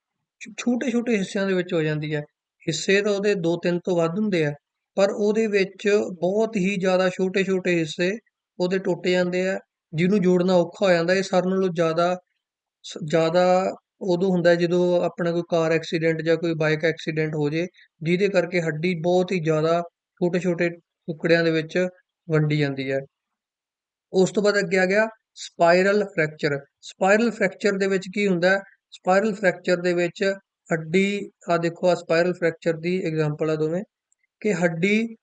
ਛੋਟੇ ਛੋਟੇ ਹਿੱਸਿਆਂ ਦੇ ਵਿੱਚ ਹੋ ਜਾਂਦੀ ਹੈ। ਹਿੱਸੇ ਤਾਂ ਉਹਦੇ ਦੋ ਤਿੰਨ ਤੋਂ ਵੱਧ ਹੁੰਦੇ ਆ, ਪਰ ਉਹਦੇ ਵਿੱਚ ਬਹੁਤ ਹੀ ਜ਼ਿਆਦਾ ਛੋਟੇ ਛੋਟੇ ਹਿੱਸੇ ਉਹਦੇ ਟੁੱਟ ਜਾਂਦੇ ਆ, ਜਿਹਨੂੰ ਜੋੜਨਾ ਔਖਾ ਹੋ ਜਾਂਦਾ। ਇਹ ਸਾਰਿਆਂ ਨਾਲੋਂ ਜ਼ਿਆਦਾ ਉਦੋਂ ਹੁੰਦਾ ਹੈ ਜਦੋਂ ਆਪਣਾ ਕੋਈ ਕਾਰ ਐਕਸੀਡੈਂਟ ਜਾਂ ਕੋਈ ਬਾਈਕ ਐਕਸੀਡੈਂਟ ਹੋ ਜੇ, ਜਿਹਦੇ ਕਰਕੇ ਹੱਡੀ ਬਹੁਤ ਹੀ ਜ਼ਿਆਦਾ ਛੋਟੇ ਛੋਟੇ ਟੁਕੜਿਆਂ ਦੇ ਵਿੱਚ ਵੰਡੀ ਜਾਂਦੀ ਹੈ। ਉਸ ਤੋਂ ਬਾਅਦ ਅੱਗੇ ਆ ਗਿਆ ਸਪਾਇਰਲ ਫ੍ਰੈਕਚਰ। ਸਪਾਇਰਲ ਫ੍ਰੈਕਚਰ ਦੇ ਵਿੱਚ ਕੀ ਹੁੰਦਾ ਹੈ? ਸਪਾਇਰਲ ਫ੍ਰੈਕਚਰ ਦੇ ਵਿੱਚ ਹੱਡੀ, ਆ ਦੇਖੋ ਆ ਸਪਾਇਰਲ ਫ੍ਰੈਕਚਰ ਦੀ ਐਗਜ਼ਾਮਪਲ ਆ ਦੋਵੇਂ, ਕਿ ਹੱਡੀ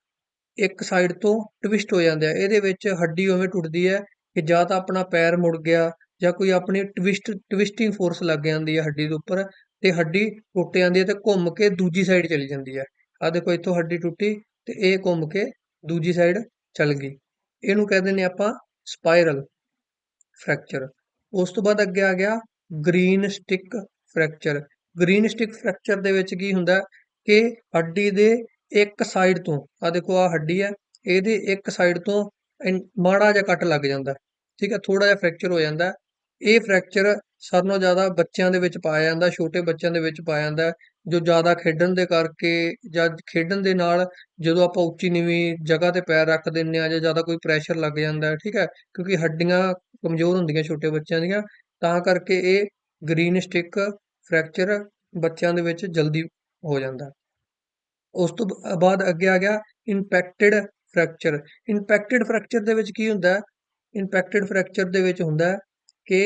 ਇੱਕ ਸਾਈਡ ਤੋਂ ਟਵਿਸਟ ਹੋ ਜਾਂਦੇ ਆ। ਇਹਦੇ ਵਿੱਚ ਹੱਡੀ ਉਵੇਂ ਟੁੱਟਦੀ ਹੈ ਕਿ ਜਾਂ ਤਾਂ ਆਪਣਾ ਪੈਰ ਮੁੜ ਗਿਆ, ਜਾਂ ਕੋਈ ਆਪਣੀ ਟਵਿਸਟਿੰਗ ਫੋਰਸ ਲੱਗ ਜਾਂਦੀ ਹੈ ਹੱਡੀ ਦੇ ਉੱਪਰ, ਤੇ ਹੱਡੀ ਟੁੱਟ ਜਾਂਦੀ ਹੈ ਤੇ ਘੁੰਮ ਕੇ ਦੂਜੀ ਸਾਈਡ ਚਲੀ ਜਾਂਦੀ ਹੈ। ਆ ਦੇਖੋ ਇੱਥੋਂ ਹੱਡੀ ਟੁੱਟੀ ਤੇ ਇਹ ਘੁੰਮ ਕੇ ਦੂਜੀ ਸਾਈਡ ਚੱਲ ਗਈ। ਇਹਨੂੰ ਕਹਿ ਦਿੰਦੇ ਆਪਾਂ ਸਪਾਇਰਲ ਫ੍ਰੈਕਚਰ। ਉਸ ਤੋਂ ਬਾਅਦ ਅੱਗੇ ਆ ਗਿਆ green stick fracture. Greenstick fracture ਦੇ ਵਿੱਚ ਕੀ ਹੁੰਦਾ ਕਿ ਹੱਡੀ ਦੇ ਇੱਕ ਸਾਈਡ ਤੋਂ, ਆ ਦੇਖੋ ਆ ਹੱਡੀ ਹੈ, ਇਹਦੇ ਇੱਕ ਸਾਈਡ ਤੋਂ ਮਾੜਾ ਜਿਹਾ ਕੱਟ ਲੱਗ ਜਾਂਦਾ, ਠੀਕ ਹੈ, ਥੋੜਾ ਜਿਹਾ ਫ੍ਰੈਕਚਰ ਹੋ ਜਾਂਦਾ। ਇਹ ਫ੍ਰੈਕਚਰ ਸਾਰਿਆਂ ਨਾਲੋਂ ਜ਼ਿਆਦਾ ਬੱਚਿਆਂ ਦੇ ਵਿੱਚ ਪਾਇਆ ਜਾਂਦਾ, ਛੋਟੇ ਬੱਚਿਆਂ ਦੇ ਵਿੱਚ ਪਾਇਆ ਜਾਂਦਾ, ਜੋ ਜ਼ਿਆਦਾ ਖੇਡਣ ਦੇ ਕਰਕੇ ਜਾਂ ਖੇਡਣ ਦੇ ਨਾਲ ਜਦੋਂ ਆਪਾਂ ਉੱਚੀ ਨੀਵੀਂ ਜਗ੍ਹਾ ਤੇ ਪੈਰ ਰੱਖ ਦਿੰਦੇ ਆ, ਜਾਂ ਜ਼ਿਆਦਾ ਕੋਈ ਪ੍ਰੈਸ਼ਰ ਲੱਗ ਜਾਂਦਾ, ਠੀਕ ਹੈ, ਕਿਉਂਕਿ ਹੱਡੀਆਂ ਕਮਜ਼ੋਰ ਹੁੰਦੀਆਂ ਛੋਟੇ ਬੱਚਿਆਂ ਦੀਆਂ, ਤਾਂ ਕਰਕੇ ਇਹ ਗ੍ਰੀਨ ਸਟਿਕ ਫ੍ਰੈਕਚਰ ਬੱਚਿਆਂ ਦੇ ਵਿੱਚ ਜਲਦੀ ਹੋ ਜਾਂਦਾ। ਉਸ ਤੋਂ ਬਾਅਦ ਅੱਗੇ ਆ ਗਿਆ ਇੰਪੈਕਟਡ ਫ੍ਰੈਕਚਰ। ਇੰਪੈਕਟਡ ਫ੍ਰੈਕਚਰ ਦੇ ਵਿੱਚ ਕੀ ਹੁੰਦਾ ਹੈ? ਇੰਪੈਕਟਡ ਫ੍ਰੈਕਚਰ ਦੇ ਵਿੱਚ ਹੁੰਦਾ ਹੈ ਕਿ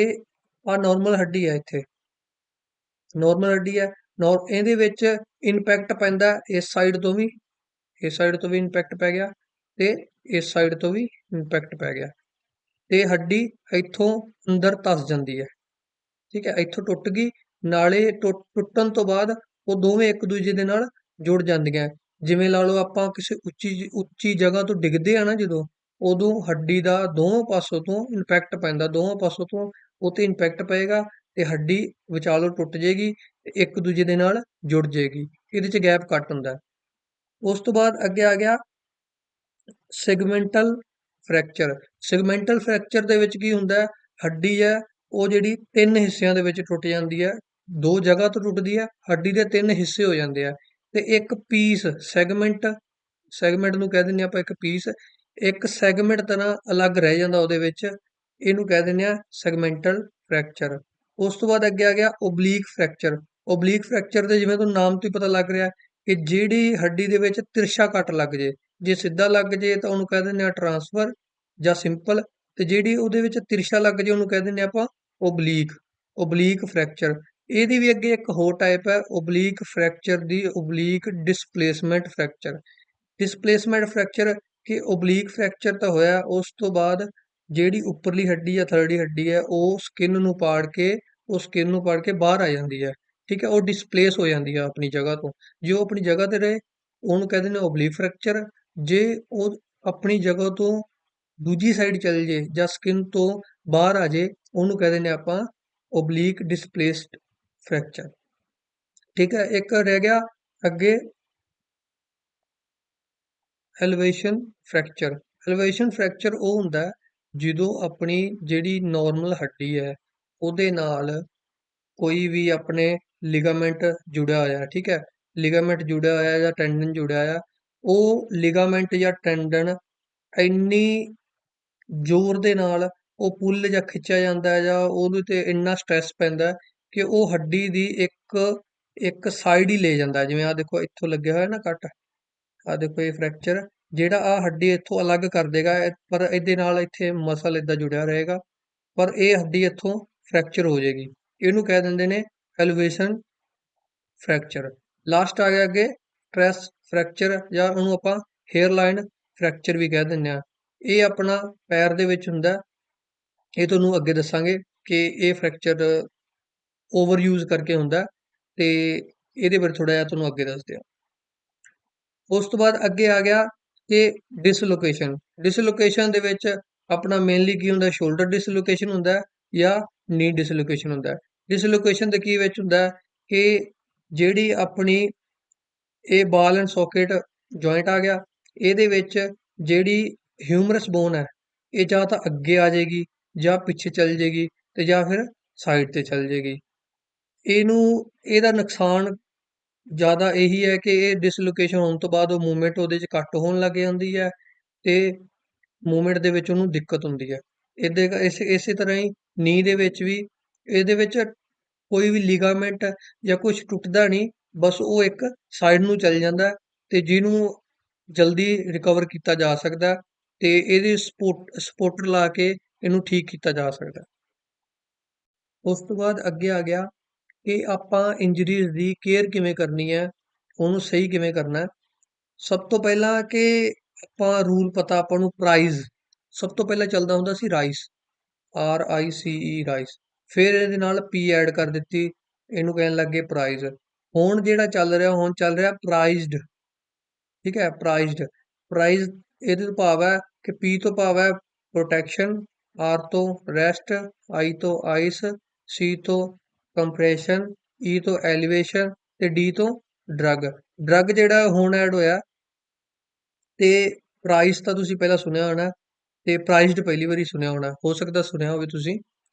ਆ ਨਾਰਮਲ ਹੱਡੀ ਹੈ, ਇੱਥੇ ਨਾਰਮਲ ਹੱਡੀ ਹੈ, ਇਹਦੇ ਵਿੱਚ ਇੰਪੈਕਟ ਪੈਂਦਾ ਇਸ ਸਾਈਡ ਤੋਂ ਵੀ, ਇਸ ਸਾਈਡ ਤੋਂ ਵੀ ਇੰਪੈਕਟ ਪੈ ਗਿਆ, ਤੇ ਇਸ ਸਾਈਡ ਤੋਂ ਵੀ ਇੰਪੈਕਟ ਪੈ ਗਿਆ, ਤੇ ਹੱਡੀ ਇੱਥੋਂ ਅੰਦਰ ਧੱਸ ਜਾਂਦੀ ਹੈ, ਠੀਕ ਹੈ, ਇੱਥੋਂ ਟੁੱਟ ਗਈ। ਨਾਲੇ ਟੁੱਟਣ ਤੋਂ ਬਾਅਦ ਉਹ ਦੋਵੇਂ ਇੱਕ ਦੂਜੇ ਦੇ ਨਾਲ ਜੁੜ ਜਾਂਦੀਆਂ। ਜਿਵੇਂ ਲਾ ਲਓ ਆਪਾਂ ਕਿਸੇ ਉੱਚੀ ਜਗ੍ਹਾ ਤੋਂ ਡਿੱਗਦੇ ਆ ਨਾ ਜਦੋਂ, ਉਦੋਂ ਹੱਡੀ ਦਾ ਦੋਵਾਂ ਪਾਸੋਂ ਤੋਂ ਇੰਪੈਕਟ ਪੈਂਦਾ, ਦੋਵਾਂ ਪਾਸੋਂ ਤੋਂ ਉੱਤੇ ਇੰਪੈਕਟ ਪਏਗਾ, ਤੇ ਹੱਡੀ ਵਿਚਾਲੋਂ ਟੁੱਟ ਜੇਗੀ ਤੇ ਇੱਕ ਦੂਜੇ ਦੇ ਨਾਲ ਜੁੜ ਜੇਗੀ। ਇਹਦੇ 'ਚ ਗੈਪ ਘੱਟ ਹੁੰਦਾ। ਉਸ ਤੋਂ ਬਾਅਦ ਅੱਗੇ ਆ ਗਿਆ ਸੈਗਮੈਂਟਲ ਫ੍ਰੈਕਚਰ। ਸੈਗਮੈਂਟਲ ਫ੍ਰੈਕਚਰ ਦੇ ਵਿੱਚ ਕੀ ਹੁੰਦਾ ਹੈ? ਹੱਡੀ ਹੈ ਉਹ ਜਿਹੜੀ ਤਿੰਨ ਹਿੱਸਿਆਂ ਦੇ ਵਿੱਚ ਟੁੱਟ ਜਾਂਦੀ ਹੈ, ਦੋ ਜਗ੍ਹਾ ਤੋਂ ਟੁੱਟਦੀ ਹੈ, ਹੱਡੀ ਦੇ ਤਿੰਨ ਹਿੱਸੇ ਹੋ ਜਾਂਦੇ ਆ, ਤੇ ਇੱਕ ਪੀਸ ਸੈਗਮੈਂਟ, ਸੈਗਮੈਂਟ ਨੂੰ ਕਹਿ ਦਿੰਦੇ ਆਪਾਂ ਇੱਕ ਪੀਸ, ਇੱਕ ਸੈਗਮੈਂਟ ਤਰ੍ਹਾਂ ਅਲੱਗ ਰਹਿ ਜਾਂਦਾ ਉਹਦੇ ਵਿੱਚ, ਇਹਨੂੰ ਕਹਿ ਦਿੰਦੇ ਆ ਸੈਗਮੈਂਟਲ ਫ੍ਰੈਕਚਰ। ਉਸ ਤੋਂ ਬਾਅਦ ਅੱਗੇ ਆ ਗਿਆ ਓਬਲੀਕ ਫ੍ਰੈਕਚਰ। ਓਬਲੀਕ ਫ੍ਰੈਕਚਰ ਦੇ ਜਿਵੇਂ ਤੁਹਾਨੂੰ ਨਾਮ ਤੋਂ ਹੀ ਪਤਾ ਲੱਗ ਰਿਹਾ ਕਿ ਜਿਹੜੀ ਹੱਡੀ ਦੇ ਵਿੱਚ ਤਿਰਛਾ ਕੱਟ ਲੱਗ ਜੇ, ਜੇ ਸਿੱਧਾ ਲੱਗ ਜੇ ਤਾਂ ਉਹਨੂੰ ਕਹਿ ਦਿੰਦੇ ਆ ਟਰਾਂਸਫਰ ਜਾਂ ਸਿੰਪਲ, ਤੇ ਜਿਹੜੀ ਉਹਦੇ ਵਿੱਚ ਤਿਰਛਾ ਲੱਗ ਜੇ ਉਹਨੂੰ ਕਹਿ ਦਿੰਦੇ ਆਪਾਂ ਓਬਲੀਕ, ਓਬਲੀਕ ਫ੍ਰੈਕਚਰ। ਇਹਦੀ ਵੀ ਅੱਗੇ ਇੱਕ ਹੋਰ ਟਾਈਪ ਹੈ ਓਬਲੀਕ ਫ੍ਰੈਕਚਰ ਦੀ, oblique displacement fracture. Displacement fracture ਕਿ ਓਬਲੀਕ ਫ੍ਰੈਕਚਰ ਤਾਂ ਹੋਇਆ, ਉਸ ਤੋਂ ਬਾਅਦ ਜਿਹੜੀ ਉੱਪਰਲੀ ਹੱਡੀ ਜਾਂ ਥੱਲੜੀ ਹੱਡੀ ਹੈ ਉਹ ਸਕਿਨ ਨੂੰ ਪਾੜ ਕੇ, ਉਹ ਸਕਿਨ ਨੂੰ ਪਾੜ ਕੇ ਬਾਹਰ ਆ ਜਾਂਦੀ ਹੈ, ਠੀਕ ਹੈ, ਉਹ ਡਿਸਪਲੇਸ ਹੋ ਜਾਂਦੀ ਹੈ ਆਪਣੀ ਜਗ੍ਹਾ ਤੋਂ। ਜੇ ਉਹ ਆਪਣੀ ਜਗ੍ਹਾ ਤੇ ਰਹੇ ਉਹਨੂੰ ਕਹਿੰਦੇ ਨੇ ਓਬਲੀਕ ਫ੍ਰੈਕਚਰ, ਜੇ ਉਹ ਆਪਣੀ ਜਗ੍ਹਾ ਤੋਂ ਦੂਜੀ ਸਾਈਡ ਚਲ ਜੇ ਜਾਂ ਸਕਿਨ ਤੋਂ ਬਾਹਰ ਆ ਜੇ ਉਹਨੂੰ ਕਹਿੰਦੇ ਨੇ ਆਪਾਂ ਓਬਲੀਕ ਡਿਸਪਲੇਸਡ ਫ੍ਰੈਕਚਰ, ਠੀਕ ਹੈ। ਇੱਕ ਰਹਿ ਗਿਆ ਅੱਗੇ ਐਲੀਵੇਸ਼ਨ ਫ੍ਰੈਕਚਰ। ਐਲੀਵੇਸ਼ਨ ਫ੍ਰੈਕਚਰ ਉਹ ਹੁੰਦਾ ਜਦੋਂ ਆਪਣੀ ਜਿਹੜੀ ਨਾਰਮਲ ਹੱਡੀ ਹੈ ਉਹਦੇ ਨਾਲ ਕੋਈ ਵੀ ਆਪਣੇ ਲਿਗਾਮੈਂਟ ਜੁੜਿਆ ਹੋਇਆ, ਠੀਕ ਹੈ, ਲਿਗਾਮੈਂਟ ਜੁੜਿਆ ਹੋਇਆ ਜਾਂ ਟੈਂਡਨ ਜੁੜਿਆ ਹੋਇਆ, ਉਹ ਲਿਗਾਮੈਂਟ ਜਾਂ ਟੈਂਡਨ ਇੰਨੀ ਜ਼ੋਰ ਦੇ ਨਾਲ ਉਹ ਪੁੱਲ ਜਾਂ ਖਿੱਚਿਆ ਜਾਂਦਾ ਹੈ, ਜਾਂ ਉਹਦੇ ਤੇ ਇੰਨਾ ਸਟ੍ਰੈਸ ਪੈਂਦਾ ਕਿ ਉਹ ਹੱਡੀ ਦੀ ਇੱਕ ਇੱਕ ਸਾਈਡ ਹੀ ਲੈ ਜਾਂਦਾ ਹੈ। ਜਿਵੇਂ ਆ ਦੇਖੋ ਇੱਥੋਂ ਲੱਗਿਆ ਹੋਇਆ ਨਾ ਕੱਟ, ਆ ਦੇਖੋ ਇਹ ਫ੍ਰੈਕਚਰ, ਜਿਹੜਾ ਆ ਹੱਡੀ ਇੱਥੋਂ ਅਲੱਗ ਕਰ ਦੇਗਾ, ਪਰ ਇਹਦੇ ਨਾਲ ਇੱਥੇ ਮਸਲ ਏਦਾਂ ਜੁੜਿਆ ਰਹੇਗਾ, ਪਰ ਇਹ ਹੱਡੀ ਇੱਥੋਂ ਫ੍ਰੈਕਚਰ ਹੋ ਜਾਏਗੀ। ਇਹਨੂੰ ਕਹਿ ਦਿੰਦੇ ਨੇ ਐਲੀਵੇਸ਼ਨ ਫ੍ਰੈਕਚਰ। ਲਾਸਟ ਆ ਗਿਆ ਅੱਗੇ ਟ੍ਰੈਸ ਫ੍ਰੈਕਚਰ, ਜਾਂ ਉਹਨੂੰ ਆਪਾਂ ਹੇਅਰਲਾਈਨ ਫ੍ਰੈਕਚਰ ਵੀ ਕਹਿ ਦਿੰਦੇ ਆ। ਇਹ ਆਪਣਾ ਪੈਰ ਦੇ ਵਿੱਚ ਹੁੰਦਾ, ਇਹ ਤੁਹਾਨੂੰ ਅੱਗੇ ਦੱਸਾਂਗੇ ਕਿ ਇਹ ਫ੍ਰੈਕਚਰ ਓਵਰ ਯੂਜ਼ ਕਰਕੇ ਹੁੰਦਾ, ਤੇ ਇਹਦੇ ਬਾਰੇ ਥੋੜਾ ਜਿਹਾ ਤੁਹਾਨੂੰ ਅੱਗੇ ਦੱਸਦੇ ਆ। ਉਸ ਤੋਂ ਬਾਅਦ ਅੱਗੇ ਆ ਗਿਆ ਕਿ ਡਿਸਲੋਕੇਸ਼ਨ। ਡਿਸਲੋਕੇਸ਼ਨ ਦੇ ਵਿੱਚ ਆਪਣਾ ਮੇਨਲੀ ਕੀ ਹੁੰਦਾ, ਸ਼ੋਲਡਰ ਡਿਸਲੋਕੇਸ਼ਨ ਹੁੰਦਾ ਹੈ ਜਾਂ ਨੀ ਡਿਸਲੋਕੇਸ਼ਨ ਹੁੰਦਾ ਹੈ। ਡਿਸਲੋਕੇਸ਼ਨ ਦੇ ਕੀ ਵਿੱਚ ਹੁੰਦਾ ਹੈ ਕਿ ਜਿਹੜੀ ਆਪਣੀ ਇਹ ਬਾਲ ਐਂਡ ਸੌਕੇਟ ਜੁਆਇੰਟ ਆ ਗਿਆ, ਇਹਦੇ ਵਿੱਚ ਜਿਹੜੀ ਹਿਊਮਰਸ ਬੋਨ ਹੈ, ਇਹ ਜਾਂ ਤਾਂ ਅੱਗੇ ਆ ਜਾਏਗੀ ਜਾਂ ਪਿੱਛੇ ਚੱਲ ਜਾਏਗੀ ਤੇ ਜਾਂ ਫਿਰ ਸਾਈਡ ਤੇ ਚੱਲ ਜਾਏਗੀ। ਇਹਨੂੰ ਇਹਦਾ ਨੁਕਸਾਨ ਜ਼ਿਆਦਾ ਇਹੀ ਹੈ ਕਿ ਇਹ ਡਿਸਲੋਕੇਸ਼ਨ ਹੋਣ ਤੋਂ ਬਾਅਦ ਉਹ ਮੂਵਮੈਂਟ ਉਹਦੇ 'ਚ ਘੱਟ ਹੋਣ ਲੱਗ ਜਾਂਦੀ ਹੈ, ਤੇ ਮੂਵਮੈਂਟ ਦੇ ਵਿੱਚ ਉਹਨੂੰ ਦਿੱਕਤ ਹੁੰਦੀ ਹੈ। ਇਸੇ ਤਰ੍ਹਾਂ ਹੀ ਨੀ ਦੇ ਵਿੱਚ ਵੀ, ਇਹਦੇ ਵਿੱਚ ਕੋਈ ਵੀ ਲਿਗਾਮੈਂਟ ਜਾਂ ਕੁਝ ਟੁੱਟਦਾ ਨਹੀਂ, ਬਸ ਉਹ ਇੱਕ ਸਾਈਡ ਨੂੰ ਚੱਲ ਜਾਂਦਾ ਹੈ, ਤੇ ਜਿਹਨੂੰ ਜਲਦੀ ਰਿਕਵਰ ਕੀਤਾ ਜਾ ਸਕਦਾ ਹੈ, ਤੇ ਇਹਦੀ ਸਪੋਰਟਰ ਲਾ ਕੇ ਇਹਨੂੰ ਠੀਕ ਕੀਤਾ ਜਾ ਸਕਦਾ ਹੈ। ਉਸ ਤੋਂ ਬਾਅਦ ਅੱਗੇ ਆ ਗਿਆ ਕਿ ਆਪਾਂ ਇੰਜਰੀਜ਼ ਦੀ ਕੇਅਰ ਕਿਵੇਂ ਕਰਨੀ ਹੈ, ਉਹਨੂੰ ਸਹੀ ਕਿਵੇਂ ਕਰਨਾ ਹੈ। ਸਭ ਤੋਂ ਪਹਿਲਾਂ ਕਿ ਆਪਾਂ ਰੂਲ ਪਤਾ ਆਪਾਂ ਨੂੰ, ਪ੍ਰਾਈਜ਼ ਸਭ ਤੋਂ ਪਹਿਲਾਂ ਚੱਲਦਾ ਹੁੰਦਾ ਸੀ, ਰਾਈਸ, RICE ਰਾਈਸ। ਫਿਰ ਇਹਦੇ ਨਾਲ P ਐਡ ਕਰ ਦਿੱਤੀ, ਇਹਨੂੰ ਕਹਿਣ ਲੱਗੇ ਪ੍ਰਾਈਜ਼। ਹੁਣ ਜਿਹੜਾ ਚੱਲ ਰਿਹਾ, ਹੁਣ ਚੱਲ ਰਿਹਾ ਪ੍ਰਾਈਜ਼ਡ, ਠੀਕ ਹੈ, ਪ੍ਰਾਈਜ਼ਡ। ਪ੍ਰਾਈਜ਼ ਇਹਦੇ ਤੋਂ ਭਾਵ ਹੈ ਕਿ P ਤੋਂ ਭਾਵ ਹੈ ਪ੍ਰੋਟੈਕਸ਼ਨ, R ਤੋਂ ਰੈਸਟ, I ਤੋਂ ਆਈਸ, C ਤੋਂ ਕੰਪਰੈਸ਼ਨ, E ਤੋਂ ਐਲੀਵੇਸ਼ਨ ਤੇ D ਤੋਂ ਡਰਗ। ਡਰਗ ਜਿਹੜਾ ਹੁਣ ਐਡ ਹੋਇਆ, ਤੇ ਪ੍ਰਾਈਸ ਤਾਂ ਤੁਸੀਂ ਪਹਿਲਾਂ ਸੁਣਿਆ ਹੋਣਾ, ਤੇ ਪ੍ਰਾਈਜ਼ਡ ਪਹਿਲੀ ਵਾਰੀ ਸੁਣਿਆ ਹੋਣਾ, ਹੋ ਸਕਦਾ ਸੁਣਿਆ ਹੋਵੇ ਤੁਸੀਂ।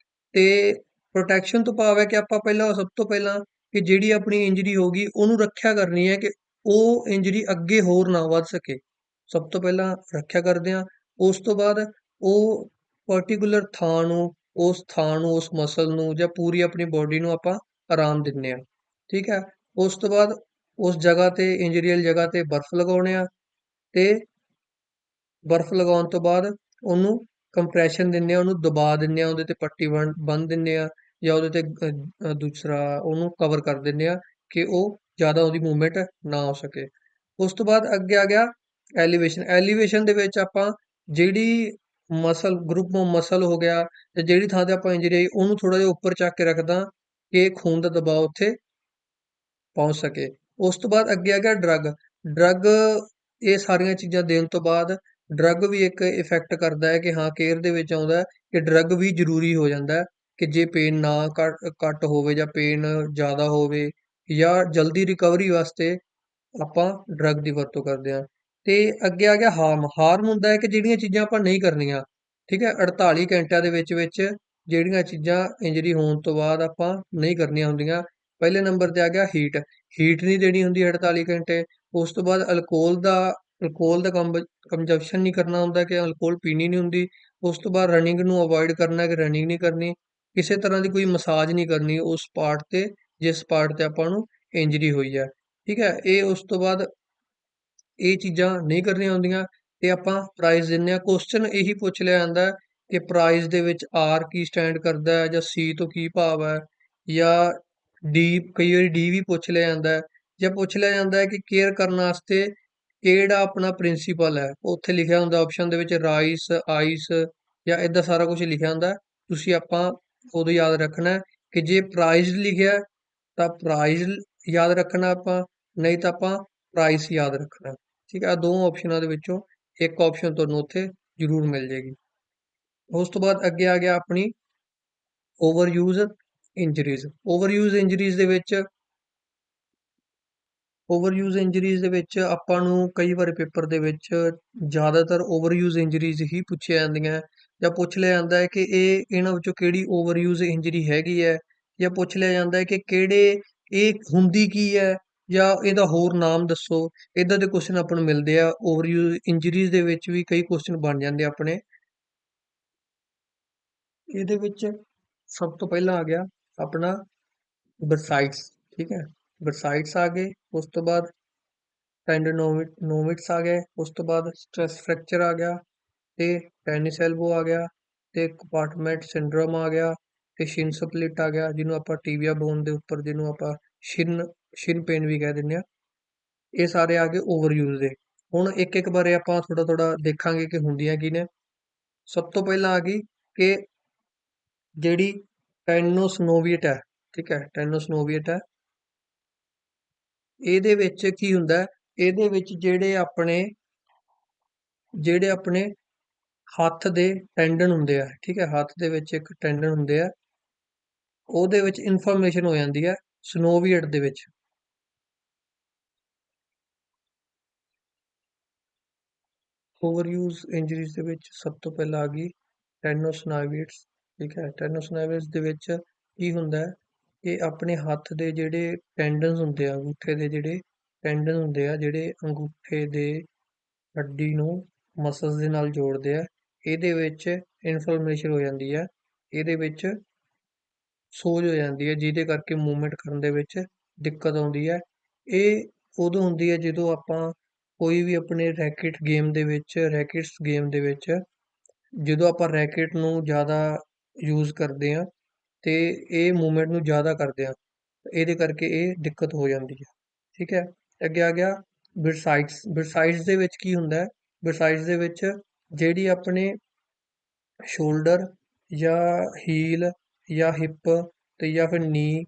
ਤੇ ਪ੍ਰੋਟੈਕਸ਼ਨ ਤੋਂ ਭਾਵ ਹੈ ਕਿ ਆਪਾਂ ਪਹਿਲਾਂ, ਸਭ ਤੋਂ ਪਹਿਲਾਂ, ਕਿ ਜਿਹੜੀ ਆਪਣੀ ਇੰਜਰੀ ਹੋਗੀ ਉਹਨੂੰ ਰੱਖਿਆ ਕਰਨੀ ਹੈ ਕਿ ਉਹ ਇੰਜਰੀ ਅੱਗੇ ਹੋਰ ਨਾ ਵੱਧ ਸਕੇ। ਸਭ ਤੋਂ ਪਹਿਲਾਂ ਰੱਖਿਆ ਕਰਦੇ ਹਾਂ। ਉਸ ਤੋਂ ਬਾਅਦ ਉਹ ਪਾਰਟਿਕੂਲਰ ਥਾਂ ਨੂੰ, ਉਸ ਥਾਂ ਨੂੰ, ਉਸ ਮਸਲ ਨੂੰ ਜਾਂ ਪੂਰੀ ਆਪਣੀ ਬੋਡੀ ਨੂੰ ਆਪਾਂ ਆਰਾਮ ਦਿੰਦੇ ਹਾਂ, ਠੀਕ ਹੈ। ਉਸ ਤੋਂ ਬਾਅਦ ਉਸ ਜਗ੍ਹਾ ਤੇ, ਇੰਜਰੀ ਵਾਲੀ ਜਗ੍ਹਾ ਤੇ ਬਰਫ਼ ਲਗਾਉਣੇ ਆ, ਤੇ ਬਰਫ਼ ਲਗਾਉਣ ਤੋਂ ਬਾਅਦ ਉਹਨੂੰ ਕੰਪਰੈਸ਼ਨ ਦਿੰਦੇ ਆ, ਉਹਨੂੰ ਦਬਾ ਦਿੰਦੇ ਆ, ਉਹਦੇ ਤੇ ਪੱਟੀ ਬੰਨ੍ਹ ਦਿੰਦੇ ਆ, ਜਾਂ ਉਹਦੇ ਤੇ ਦੂਸਰਾ ਉਹਨੂੰ ਕਵਰ ਕਰ ਦਿੰਦੇ ਆ ਕਿ ਉਹ ਜ਼ਿਆਦਾ ਉਹਦੀ ਮੂਵਮੈਂਟ ਨਾ ਹੋ ਸਕੇ। ਉਸ ਤੋਂ ਬਾਅਦ ਅੱਗੇ ਆ ਗਿਆ ਐਲੀਵੇਸ਼ਨ। ਐਲੀਵੇਸ਼ਨ ਦੇ ਵਿੱਚ ਆਪਾਂ ਜਿਹੜੀ ਮਸਲ, ਗਰੁੱਪ ਮਸਲ ਹੋ ਗਿਆ, ਤੇ ਜਿਹੜੀ ਥਾਂ ਤੇ ਆਪਾਂ ਇੰਜਰੀ ਆਈ ਉਹਨੂੰ ਥੋੜਾ ਜਿਹਾ ਉੱਪਰ ਚੱਕ ਕੇ ਰੱਖਦਾ ਕਿ ਖੂਨ ਦਾ ਦਬਾਅ ਉੱਥੇ ਪਹੁੰਚ ਸਕੇ। ਉਸ ਤੋਂ ਬਾਅਦ ਅੱਗੇ ਆ ਗਿਆ ਡਰੱਗ। ਡਰੱਗ, ਇਹ ਸਾਰੀਆਂ ਚੀਜ਼ਾਂ ਦੇਣ ਤੋਂ ਬਾਅਦ ਡਰੱਗ ਵੀ ਇੱਕ ਇਫੈਕਟ ਕਰਦਾ ਹੈ ਕਿ ਹਾਂ, ਕੇਅਰ ਦੇ ਵਿੱਚ ਆਉਂਦਾ ਹੈ ਕਿ ਡਰੱਗ ਵੀ ਜ਼ਰੂਰੀ ਹੋ ਜਾਂਦਾ ਹੈ ਕਿ ਜੇ ਪੇਨ ਨਾ ਘੱਟ ਹੋਵੇ ਜਾਂ ਪੇਨ ਜ਼ਿਆਦਾ ਹੋਵੇ, ਜਾਂ ਜਲਦੀ ਰਿਕਵਰੀ ਵਾਸਤੇ ਆਪਾਂ ਡਰੱਗ ਦੀ ਵਰਤੋਂ ਕਰਦੇ ਹਾਂ। ਤੇ ਅੱਗੇ ਆ ਗਿਆ ਹਾਰਮ। ਹਾਰਮ ਹੁੰਦਾ ਹੈ ਕਿ ਜਿਹੜੀਆਂ ਚੀਜ਼ਾਂ ਆਪਾਂ ਨਹੀਂ ਕਰਨੀਆਂ, ਠੀਕ ਹੈ, 48 ਘੰਟਿਆਂ ਦੇ ਵਿੱਚ ਜਿਹੜੀਆਂ ਚੀਜ਼ਾਂ ਇੰਜਰੀ ਹੋਣ ਤੋਂ ਬਾਅਦ ਆਪਾਂ ਨਹੀਂ ਕਰਨੀਆਂ ਹੁੰਦੀਆਂ। ਪਹਿਲੇ ਨੰਬਰ ਤੇ ਆ ਗਿਆ ਹੀਟ। ਹੀਟ ਨਹੀਂ ਦੇਣੀ ਹੁੰਦੀ 48 ਘੰਟੇ। ਉਸ ਤੋਂ ਬਾਅਦ ਅਲਕੋਹਲ ਦਾ ਕੰਜ਼ੰਪਸ਼ਨ ਨਹੀਂ ਕਰਨਾ ਹੁੰਦਾ, ਕਿ ਅਲਕੋਹਲ ਪੀਣੀ ਨਹੀਂ ਹੁੰਦੀ। ਉਸ ਤੋਂ ਬਾਅਦ ਰਨਿੰਗ ਨੂੰ ਅਵੋਇਡ ਕਰਨਾ, ਕਿ ਰਨਿੰਗ ਨਹੀਂ ਕਰਨੀ। ਕਿਸੇ ਤਰ੍ਹਾਂ ਦੀ ਕੋਈ ਮਸਾਜ ਨਹੀਂ ਕਰਨੀ ਉਸ ਪਾਰਟ ਤੇ, ਜਿਸ ਪਾਰਟ ਤੇ ਆਪਾਂ ਨੂੰ ਇੰਜਰੀ ਹੋਈ ਹੈ, ਠੀਕ ਹੈ। ਇਹ ਉਸ ਤੋਂ ਬਾਅਦ ਇਹ ਚੀਜ਼ਾਂ ਨਹੀਂ ਕਰਨੀਆਂ ਹੁੰਦੀਆਂ, ਤੇ ਆਪਾਂ ਪ੍ਰਾਈਜ਼ ਦਿੰਦੇ ਹਾਂ। ਕੁਐਸਚਨ ਇਹੀ ਪੁੱਛ ਲਿਆ ਜਾਂਦਾ ਹੈ ਕਿ ਪ੍ਰਾਈਜ਼ ਦੇ ਵਿੱਚ R ਕੀ ਸਟੈਂਡ ਕਰਦਾ ਹੈ, ਜਾਂ C ਤੋਂ ਕੀ ਭਾਵ ਹੈ, ਜਾਂ D, ਕਈ ਵਾਰੀ D ਵੀ ਪੁੱਛ ਲਿਆ ਜਾਂਦਾ ਹੈ। ਜਾਂ ਪੁੱਛ ਲਿਆ ਜਾਂਦਾ ਹੈ ਕਿ ਕੇਅਰ ਕਰਨ ਵਾਸਤੇ ਕਿਹੜਾ ਆਪਣਾ ਪ੍ਰਿੰਸੀਪਲ ਹੈ, ਉੱਥੇ ਲਿਖਿਆ ਹੁੰਦਾ ਆਪਸ਼ਨ ਦੇ ਵਿੱਚ ਰਾਈਸ, ਆਈਸ, ਜਾਂ ਇਦਾਂ ਸਾਰਾ ਕੁਝ ਲਿਖਿਆ ਹੁੰਦਾ। ਤੁਸੀਂ ਆਪਾਂ ਉਦੋਂ ਯਾਦ ਰੱਖਣਾ ਹੈ ਕਿ ਜੇ ਪ੍ਰਾਈਜ਼ ਲਿਖਿਆ ਤਾਂ ਪ੍ਰਾਈਜ਼ ਯਾਦ ਰੱਖਣਾ ਆਪਾਂ, ਨਹੀਂ ਤਾਂ ਆਪਾਂ ਪ੍ਰਾਈਸ ਯਾਦ ਰੱਖਣਾ, ਠੀਕ ਹੈ। ਦੋ ਆਪਸ਼ਨਾਂ ਦੇ ਵਿੱਚੋਂ ਇੱਕ ਆਪਸ਼ਨ ਤੁਹਾਨੂੰ ਉੱਥੇ ਜ਼ਰੂਰ ਮਿਲ ਜਾਏਗੀ। ਉਸ ਤੋਂ ਬਾਅਦ ਅੱਗੇ ਆ ਗਿਆ ਆਪਣੀ ਓਵਰਯੂਜ਼ ਇੰਜਰੀਜ਼। ਓਵਰਯੂਜ਼ ਇੰਜਰੀਜ਼ ਦੇ ਵਿੱਚ, ਆਪਾਂ ਨੂੰ ਕਈ ਵਾਰ ਪੇਪਰ ਦੇ ਵਿੱਚ ਜ਼ਿਆਦਾਤਰ ਓਵਰਯੂਜ਼ ਇੰਜਰੀਜ਼ ਹੀ ਪੁੱਛੀਆਂ ਜਾਂਦੀਆਂ, ਜਾਂ ਪੁੱਛ ਲਿਆ ਜਾਂਦਾ ਹੈ ਕਿ ਇਹਨਾਂ ਵਿੱਚੋਂ ਕਿਹੜੀ ਓਵਰਯੂਜ਼ ਇੰਜਰੀ ਹੈਗੀ ਹੈ, ਜਾਂ ਪੁੱਛ ਲਿਆ ਜਾਂਦਾ ਹੈ ਕਿ ਇਹ ਹੁੰਦੀ ਕੀ ਹੈ, ਜਾਂ ਇਹਦਾ ਹੋਰ ਨਾਮ ਦੱਸੋ। ਇਦਾਂ ਦੇ ਕੁਐਸਚਨ ਆਪਾਂ ਨੂੰ ਮਿਲਦੇ ਆ। ਓਵਰਯੂਜ਼ ਇੰਜਰੀਜ਼ ਦੇ ਵਿੱਚ ਵੀ ਕਈ ਕੁਐਸਚਨ ਬਣ ਜਾਂਦੇ ਆਪਣੇ। ਇਹਦੇ ਵਿੱਚ ਸਭ ਤੋਂ ਪਹਿਲਾਂ ਆ ਗਿਆ ਆਪਣਾ ਬਰਸਾਈਟਸ, ਠੀਕ ਹੈ। ਬਰਸਾਈਟਸ ਆ ਗਏ, ਉਸ ਤੋਂ ਬਾਅਦ ਟੈਂਡਨੋਵਿਟਸ ਆ ਗਏ, ਉਸ ਤੋਂ ਬਾਅਦ ਸਟ੍ਰੈਸ ਫ੍ਰੈਕਚਰ ਆ ਗਿਆ, ਤੇ ਟੈਨਿਸ ਐਲਬੋ ਆ ਗਿਆ, ਤੇ ਕੰਪਾਰਟਮੈਂਟ ਸਿੰਡਰੋਮ ਆ ਗਿਆ, ਤੇ ਸ਼ਿਨ ਸਪਲਿਟ ਆ ਗਿਆ, ਜਿਹਨੂੰ ਆਪਾਂ ਟੀਬੀਆ ਬੋਨ ਦੇ ਉੱਪਰ, ਜਿਹਨੂੰ ਆਪਾਂ ਸ਼ਿਨ ਸ਼ਿਨ ਪੇਨ ਵੀ ਕਹਿ ਦਿੰਦੇ ਆ। ਇਹ ਸਾਰੇ ਆ ਗਏ ਓਵਰਯੂਜ਼ ਦੇ। ਹੁਣ ਇੱਕ ਇੱਕ ਬਾਰੇ ਆਪਾਂ ਥੋੜਾ ਥੋੜਾ ਦੇਖਾਂਗੇ ਕਿ ਹੁੰਦੀਆਂ ਕੀ ਨੇ। ਸਭ ਤੋਂ ਪਹਿਲਾਂ ਆ ਗਈ ਕਿ ਜਿਹੜੀ ਟੈਨੋਸਨੋਵੀਏਟ ਹੈ, ਠੀਕ ਹੈ, ਟੈਨੋਸਨੋਵੀਏਟ ਹੈ, ਇਹਦੇ ਵਿੱਚ ਕੀ ਹੁੰਦਾ ਹੈ? ਇਹਦੇ ਵਿੱਚ ਜਿਹੜੇ ਆਪਣੇ ਹੱਥ ਦੇ ਟੈਂਡਨ ਹੁੰਦੇ ਆ, ਠੀਕ ਹੈ, ਹੱਥ ਦੇ ਵਿੱਚ ਇੱਕ ਟੈਂਡਨ ਹੁੰਦੇ ਆ, ਉਹਦੇ ਵਿੱਚ ਇਨਫਲੇਮੇਸ਼ਨ ਹੋ ਜਾਂਦੀ ਹੈ ਸਨੋਵੀਏਟ ਦੇ ਵਿੱਚ। ਓਵਰਯੂਜ਼ ਇੰਜਰੀਜ਼ ਦੇ ਵਿੱਚ ਸਭ ਤੋਂ ਪਹਿਲਾਂ ਆ ਗਈ ਟੈਨੋਸਨਾਈਵਿਟਸ, ਠੀਕ ਹੈ। ਟੈਨੋਸਨਾਈਵਿਟਸ ਦੇ ਵਿੱਚ ਕੀ ਹੁੰਦਾ ਹੈ ਕਿ ਆਪਣੇ ਹੱਥ ਦੇ ਜਿਹੜੇ ਟੈਂਡਨਸ ਹੁੰਦੇ ਆ, ਅੰਗੂਠੇ ਦੇ ਜਿਹੜੇ ਟੈਂਡਨ ਹੁੰਦੇ ਆ, ਜਿਹੜੇ ਅੰਗੂਠੇ ਦੇ ਹੱਡੀ ਨੂੰ ਮਸਲਸ ਦੇ ਨਾਲ ਜੋੜਦੇ ਆ, ਇਹਦੇ ਵਿੱਚ ਇਨਫਲੇਮੇਸ਼ਨ ਹੋ ਜਾਂਦੀ ਹੈ, ਇਹਦੇ ਵਿੱਚ ਸੋਜ ਹੋ ਜਾਂਦੀ ਹੈ, ਜਿਹਦੇ ਕਰਕੇ ਮੂਵਮੈਂਟ ਕਰਨ ਦੇ ਵਿੱਚ ਦਿੱਕਤ ਆਉਂਦੀ ਹੈ। ਇਹ ਉਦੋਂ ਹੁੰਦੀ ਹੈ ਜਦੋਂ ਆਪਾਂ ਕੋਈ ਵੀ ਆਪਣੇ ਰੈਕੇਟਸ ਗੇਮ ਦੇ ਵਿੱਚ ਜਦੋਂ ਆਪਾਂ ਰੈਕੇਟ ਨੂੰ ਜ਼ਿਆਦਾ ਯੂਜ਼ ਕਰਦੇ ਹਾਂ ਤੇ ਇਹ ਮੂਵਮੈਂਟ ਨੂੰ ਜ਼ਿਆਦਾ ਕਰਦੇ ਹਾਂ, ਇਹਦੇ ਕਰਕੇ ਇਹ ਦਿੱਕਤ ਹੋ ਜਾਂਦੀ ਹੈ, ਠੀਕ ਹੈ। ਅੱਗੇ ਆ ਗਿਆ ਬਿਰਸਾਈਟਸ। ਬਿਰਸਾਈਟਸ ਦੇ ਵਿੱਚ ਕੀ ਹੁੰਦਾ ਹੈ? ਬਿਰਸਾਈਟਸ ਦੇ ਵਿੱਚ ਜਿਹੜੀ ਆਪਣੇ ਸ਼ੋਲਡਰ ਜਾਂ ਹੀਲ ਜਾਂ ਹਿੱਪ ਤੇ ਜਾਂ ਫਿਰ ਨੀ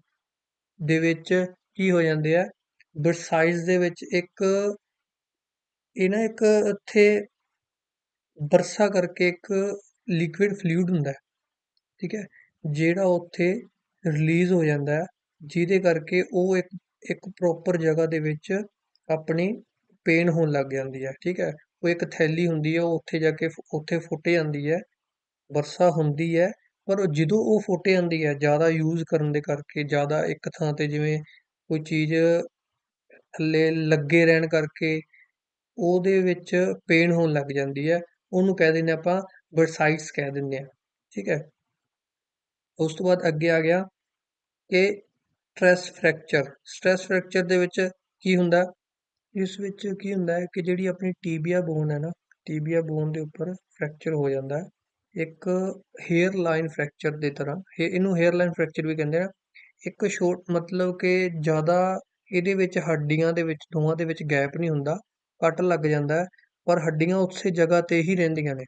ਦੇ ਵਿੱਚ ਕੀ ਹੋ ਜਾਂਦੇ ਆ? ਬਿਰਸਾਈਟਸ ਦੇ ਵਿੱਚ ਇੱਕ ਉੱਥੇ ਬਰਸਾ ਕਰਕੇ ਇੱਕ ਲਿਕੁਇਡ ਫਲੂਇਡ ਹੁੰਦਾ ਹੈ, ਠੀਕ ਹੈ, ਜਿਹੜਾ ਉੱਥੇ ਰਿਲੀਜ਼ ਹੋ ਜਾਂਦਾ ਹੈ, ਜਿਹਦੇ ਕਰਕੇ ਉਹ ਇੱਕ ਪ੍ਰੋਪਰ ਜਗ੍ਹਾ ਦੇ ਵਿੱਚ ਆਪਣੀ ਪੇਨ ਹੋਣ ਲੱਗ ਜਾਂਦੀ ਹੈ, ਠੀਕ ਹੈ। ਉਹ ਇੱਕ ਥੈਲੀ ਹੁੰਦੀ ਹੈ, ਉਹ ਉੱਥੇ ਜਾ ਕੇ ਉੱਥੇ ਫੁੱਟ ਜਾਂਦੀ ਹੈ, ਵਰਸਾ ਹੁੰਦੀ ਹੈ। ਪਰ ਜਦੋਂ ਉਹ ਫੁੱਟ ਜਾਂਦੀ ਹੈ ਜ਼ਿਆਦਾ ਯੂਜ਼ ਕਰਨ ਦੇ ਕਰਕੇ, ਜ਼ਿਆਦਾ ਇੱਕ ਥਾਂ ਤੇ ਜਿਵੇਂ ਕੋਈ ਚੀਜ਼ ਥੱਲੇ ਲੱਗੇ ਰਹਿਣ ਕਰਕੇ ਉਹਦੇ ਵਿੱਚ ਪੇਨ ਹੋਣ ਲੱਗ ਜਾਂਦੀ ਹੈ, ਉਹਨੂੰ ਕਹਿ ਦਿੰਦੇ ਆਪਾਂ ਬਰਸਾਈਟਸ ਕਹਿ ਦਿੰਦੇ ਆ, ਠੀਕ ਹੈ। ਉਸ ਤੋਂ ਬਾਅਦ ਅੱਗੇ ਆ ਗਿਆ ਕਿ ਸਟ੍ਰੈਸ ਫ੍ਰੈਕਚਰ ਦੇ ਵਿੱਚ ਕੀ ਹੁੰਦਾ? ਇਸ ਵਿੱਚ ਕੀ ਹੁੰਦਾ ਹੈ ਕਿ ਜਿਹੜੀ ਆਪਣੀ ਟੀਬੀਆ ਬੋਨ ਹੈ ਨਾ, ਟੀਬੀਆ ਬੋਨ ਦੇ ਉੱਪਰ ਫ੍ਰੈਕਚਰ ਹੋ ਜਾਂਦਾ ਹੈ ਇੱਕ ਹੇਅਰ ਲਾਈਨ ਫ੍ਰੈਕਚਰ ਦੀ ਤਰ੍ਹਾਂ। ਇਹਨੂੰ ਹੇਅਰ ਲਾਈਨ ਫ੍ਰੈਕਚਰ ਵੀ ਕਹਿੰਦੇ ਆ। ਇੱਕ ਛੋਟ ਮਤਲਬ ਕਿ ਜ਼ਿਆਦਾ ਇਹਦੇ ਵਿੱਚ ਹੱਡੀਆਂ ਦੇ ਵਿੱਚ ਦੋਵਾਂ ਦੇ ਵਿੱਚ ਗੈਪ ਨਹੀਂ ਹੁੰਦਾ, ਕੱਟ ਲੱਗ ਜਾਂਦਾ ਹੈ, ਪਰ ਹੱਡੀਆਂ ਉਸੇ ਜਗ੍ਹਾ ਤੇ ਹੀ ਰਹਿੰਦੀਆਂ ਨੇ,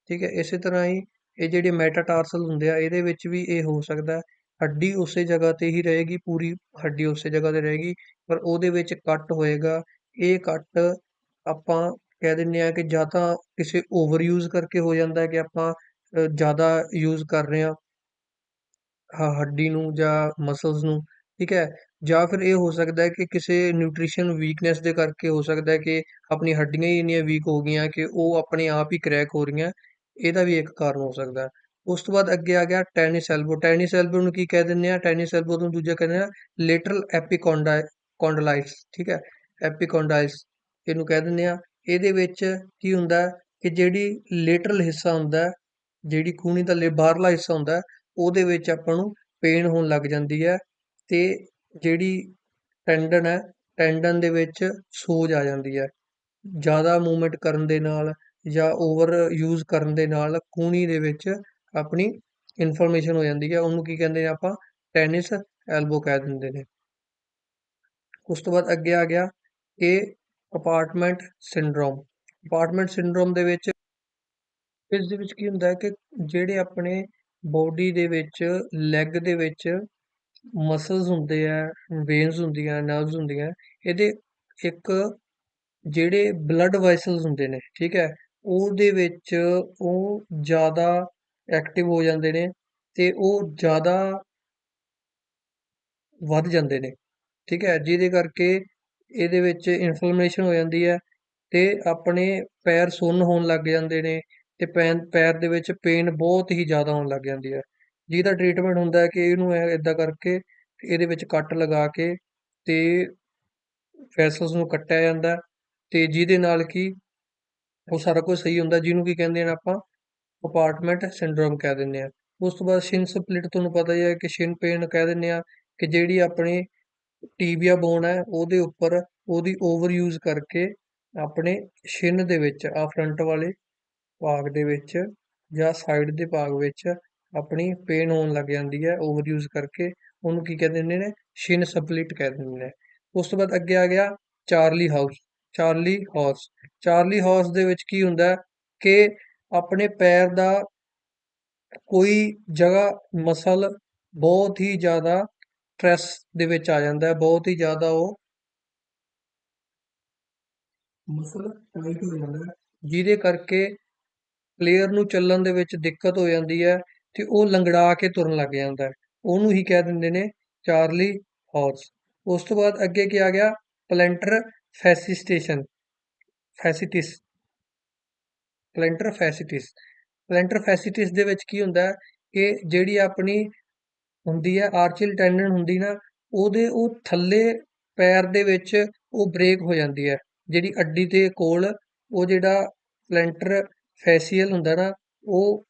ਠੀਕ ਹੈ। ਇਸੇ ਤਰ੍ਹਾਂ ਹੀ ਇਹ ਜਿਹੜੇ ਮੈਟਾਟਾਰਸਲ ਹੁੰਦੇ ਆ, ਇਹਦੇ ਵਿੱਚ ਵੀ ਇਹ ਹੋ ਸਕਦਾ ਹੈ, ਹੱਡੀ ਉਸੇ ਜਗ੍ਹਾ ਤੇ ਹੀ ਰਹੇਗੀ, ਪੂਰੀ ਹੱਡੀ ਉਸੇ ਜਗ੍ਹਾ ਤੇ ਰਹੇਗੀ, ਪਰ ਉਹਦੇ ਵਿੱਚ ਕੱਟ ਹੋਏਗਾ। ਇਹ ਕੱਟ ਆਪਾਂ ਕਹਿ ਦਿੰਦੇ ਆ ਕਿ ਜਾਂ ਤਾਂ ਕਿਸੇ ਓਵਰ ਯੂਜ਼ ਕਰਕੇ ਹੋ ਜਾਂਦਾ ਹੈ, ਕਿ ਆਪਾਂ ਜ਼ਿਆਦਾ ਯੂਜ਼ ਕਰ ਰਹੇ ਹਾਂ ਹੱਡੀ ਨੂੰ ਜਾਂ ਮਸਲਸ ਨੂੰ, ਠੀਕ ਹੈ। ਜਾਂ ਫਿਰ ਇਹ ਹੋ ਸਕਦਾ ਹੈ ਕਿ ਕਿਸੇ ਨਿਊਟ੍ਰੀਸ਼ਨ ਵੀਕਨੈਸ ਦੇ ਕਰਕੇ ਹੋ ਸਕਦਾ ਹੈ ਕਿ ਆਪਣੀ ਹੱਡੀਆਂ ਹੀ ਇੰਨੀਆਂ ਵੀਕ ਹੋ ਗਈਆਂ ਕਿ ਉਹ ਆਪਣੇ ਆਪ ਹੀ ਕਰੈਕ ਹੋ ਰਹੀਆਂ, ਇਹਦਾ ਵੀ ਇੱਕ ਕਾਰਨ ਹੋ ਸਕਦਾ ਹੈ। ਉਸ ਤੋਂ ਬਾਅਦ ਅੱਗੇ ਆ ਗਿਆ ਟੈਨਿਸ ਐਲਬੋ। ਟੈਨਿਸ ਐਲਬੋ ਨੂੰ ਕੀ ਕਹਿ ਦਿੰਦੇ ਆ? ਟੈਨਿਸ ਐਲਬੋ ਨੂੰ ਦੂਜਾ ਕਹਿੰਦੇ ਆ ਲੇਟਰਲ ਐਪੀਕੋਂਡਾਈਲਸ, ਠੀਕ ਹੈ, ਐਪੀਕੋਂਡਾਈਲਸ ਇਹਨੂੰ ਕਹਿ ਦਿੰਦੇ ਆ। ਇਹਦੇ ਵਿੱਚ ਕੀ ਹੁੰਦਾ ਹੈ ਕਿ ਜਿਹੜੀ ਲੇਟਰਲ ਹਿੱਸਾ ਹੁੰਦਾ ਹੈ, ਜਿਹੜੀ ਕੂਹਣੀ ਦਾ ਬਾਹਰਲਾ ਹਿੱਸਾ ਹੁੰਦਾ ਹੈ, ਉਹਦੇ ਵਿੱਚ ਆਪਾਂ ਨੂੰ ਪੇਨ ਹੋਣ ਲੱਗ ਜਾਂਦੀ ਹੈ, ਤੇ ਜਿਹੜੀ ਟੈਂਡਨ ਹੈ, ਟੈਂਡਨ ਦੇ ਵਿੱਚ ਸੋਜ ਆ ਜਾਂਦੀ ਹੈ, ਜ਼ਿਆਦਾ ਮੂਵਮੈਂਟ ਕਰਨ ਦੇ ਨਾਲ ਜਾਂ ਓਵਰ ਯੂਜ਼ ਕਰਨ ਦੇ ਨਾਲ ਕੂਹਣੀ ਦੇ ਵਿੱਚ ਆਪਣੀ ਇਨਫਲੇਮੇਸ਼ਨ ਹੋ ਜਾਂਦੀ ਹੈ, ਉਹਨੂੰ ਕੀ ਕਹਿੰਦੇ ਨੇ ਆਪਾਂ? ਟੈਨਿਸ ਐਲਬੋ ਕਹਿ ਦਿੰਦੇ ਨੇ। ਉਸ ਤੋਂ ਬਾਅਦ ਅੱਗੇ ਆ ਗਿਆ ਕਿ ਅਪਾਰਟਮੈਂਟ ਸਿੰਡਰੋਮ। ਅਪਾਰਟਮੈਂਟ ਸਿੰਡਰੋਮ ਦੇ ਵਿੱਚ ਇਸ ਦੇ ਵਿੱਚ ਕੀ ਹੁੰਦਾ ਹੈ ਕਿ ਜਿਹੜੇ ਆਪਣੇ ਬੋਡੀ ਦੇ ਵਿੱਚ ਲੈਗ ਦੇ ਵਿੱਚ ਮਸਲਸ ਹੁੰਦੇ ਆ, ਵੇਨਸ ਹੁੰਦੀਆਂ, ਨਰਵਸ ਹੁੰਦੀਆਂ, ਇਹਦੇ ਇੱਕ ਜਿਹੜੇ ਬਲੱਡ ਵੈਸਲਸ ਹੁੰਦੇ ਨੇ, ਠੀਕ ਹੈ, ਉਹਦੇ ਵਿੱਚ ਉਹ ਜ਼ਿਆਦਾ ਐਕਟਿਵ ਹੋ ਜਾਂਦੇ ਨੇ ਤੇ ਉਹ ਜ਼ਿਆਦਾ ਵੱਧ ਜਾਂਦੇ ਨੇ, ਠੀਕ ਹੈ, ਜਿਹਦੇ ਕਰਕੇ ਇਹਦੇ ਵਿੱਚ ਇਨਫਲੇਮੇਸ਼ਨ ਹੋ ਜਾਂਦੀ ਹੈ ਤੇ ਆਪਣੇ ਪੈਰ ਸੁੰਨ ਹੋਣ ਲੱਗ ਜਾਂਦੇ ਨੇ, ਤੇ ਪੈਰ ਦੇ ਵਿੱਚ ਪੇਨ ਬਹੁਤ ਹੀ ਜ਼ਿਆਦਾ ਹੋਣ ਲੱਗ ਜਾਂਦੀ ਹੈ, ਜਿਹਦਾ ਟ੍ਰੀਟਮੈਂਟ ਹੁੰਦਾ ਹੈ ਕਿ ਇਹਨੂੰ ਇਦਾਂ ਕਰਕੇ ਇਹਦੇ ਵਿੱਚ ਕੱਟ ਲਗਾ ਕੇ ਤੇ ਵੈਸਲਸ ਨੂੰ ਕੱਟਿਆ ਜਾਂਦਾ ਹੈ, ਤੇ ਜਿਹਦੇ ਨਾਲ ਕਿ ਉਹ ਸਾਰਾ ਕੁਝ ਸਹੀ ਹੁੰਦਾ, ਜਿਹਨੂੰ ਕੀ ਕਹਿੰਦੇ ਨੇ ਆਪਾਂ? ਅਪਾਰਟਮੈਂਟ ਸਿੰਡਰੋਮ ਕਹਿ ਦਿੰਦੇ ਆ। ਉਸ ਤੋਂ ਬਾਅਦ ਸ਼ਿਨ ਸਪਲਿਟ, ਤੁਹਾਨੂੰ ਪਤਾ ਹੀ ਹੈ ਕਿ ਸ਼ਿਨ ਪੇਨ ਕਹਿ ਦਿੰਦੇ ਆ, ਕਿ ਜਿਹੜੀ ਆਪਣੀ ਟੀਬੀਆ ਬੋਨ ਹੈ ਉਹਦੇ ਉੱਪਰ ਉਹਦੀ ਓਵਰ ਯੂਜ਼ ਕਰਕੇ ਆਪਣੇ ਸ਼ਿਨ ਦੇ ਵਿੱਚ ਆ ਫਰੰਟ ਵਾਲੇ ਭਾਗ ਦੇ ਵਿੱਚ ਜਾਂ ਸਾਈਡ ਦੇ ਭਾਗ ਵਿੱਚ ਆਪਣੀ ਪੇਨ ਹੋਣ ਲੱਗ ਜਾਂਦੀ ਹੈ ਓਵਰ ਯੂਜ਼ ਕਰਕੇ। ਉਹਨੂੰ ਕੀ ਕਹਿ ਦਿੰਦੇ ਨੇ, ਸ਼ਿਨ ਸਪਲਿਟ ਕਹਿ ਦਿੰਦੇ ਨੇ। ਉਸ ਤੋਂ ਬਾਅਦ ਅੱਗੇ ਆ ਗਿਆ ਚਾਰਲੀ ਹਾਊਸ। ਚਾਰਲੀ ਹਾਊਸ ਦੇ ਵਿੱਚ ਕੀ ਹੁੰਦਾ ਹੈ ਕਿ ਆਪਣੇ ਪੈਰ ਦਾ ਕੋਈ ਜਗ੍ਹਾ ਮਸਲ ਬਹੁਤ ਹੀ ਜ਼ਿਆਦਾ ਸਟ੍ਰੈਸ ਦੇ ਵਿੱਚ ਆ ਜਾਂਦਾ ਹੈ, ਬਹੁਤ ਹੀ ਜ਼ਿਆਦਾ ਉਹ ਮਸਲ ਟਾਈਟ ਹੋ ਜਾਂਦਾ ਹੈ, ਜਿਹਦੇ ਕਰਕੇ ਪਲੇਅਰ ਨੂੰ ਚੱਲਣ ਦੇ ਵਿੱਚ ਦਿੱਕਤ ਹੋ ਜਾਂਦੀ ਹੈ ਤੇ ਉਹ ਲੰਗੜਾ ਕੇ ਤੁਰਨ ਲੱਗ ਜਾਂਦਾ ਹੈ। ਉਹਨੂੰ ਹੀ ਕਹਿ ਦਿੰਦੇ ਨੇ ਚਾਰਲੀ ਹਾਰਸ। ਉਸ ਤੋਂ ਬਾਅਦ ਅੱਗੇ ਕੀ ਆ ਗਿਆ, ਪਲੈਂਟਰ ਫੈਸਿਸਟੇਸ਼ਨ ਫੈਸਿਟਿਸ ਪਲੈਂਟਰ ਫੈਸਿਟਿਸ ਪਲੈਂਟਰ ਫੈਸਿਟਿਸ ਦੇ ਵਿੱਚ ਕੀ ਹੁੰਦਾ ਹੈ ਕਿ ਜਿਹੜੀ ਆਪਣੀ ਹੁੰਦੀ ਹੈ ਆਰਚਿਲ ਟੈਂਡਨ ਹੁੰਦੀ ਨਾ, ਉਹਦੇ ਉਹ ਥੱਲੇ ਪੈਰ ਦੇ ਵਿੱਚ ਉਹ ਬ੍ਰੇਕ ਹੋ ਜਾਂਦੀ ਹੈ, ਜਿਹੜੀ ਅੱਡੀ ਦੇ ਕੋਲ ਉਹ ਜਿਹੜਾ ਪਲੈਂਟਰ ਫੈਸੀਅਲ ਹੁੰਦਾ ਨਾ, ਉਹ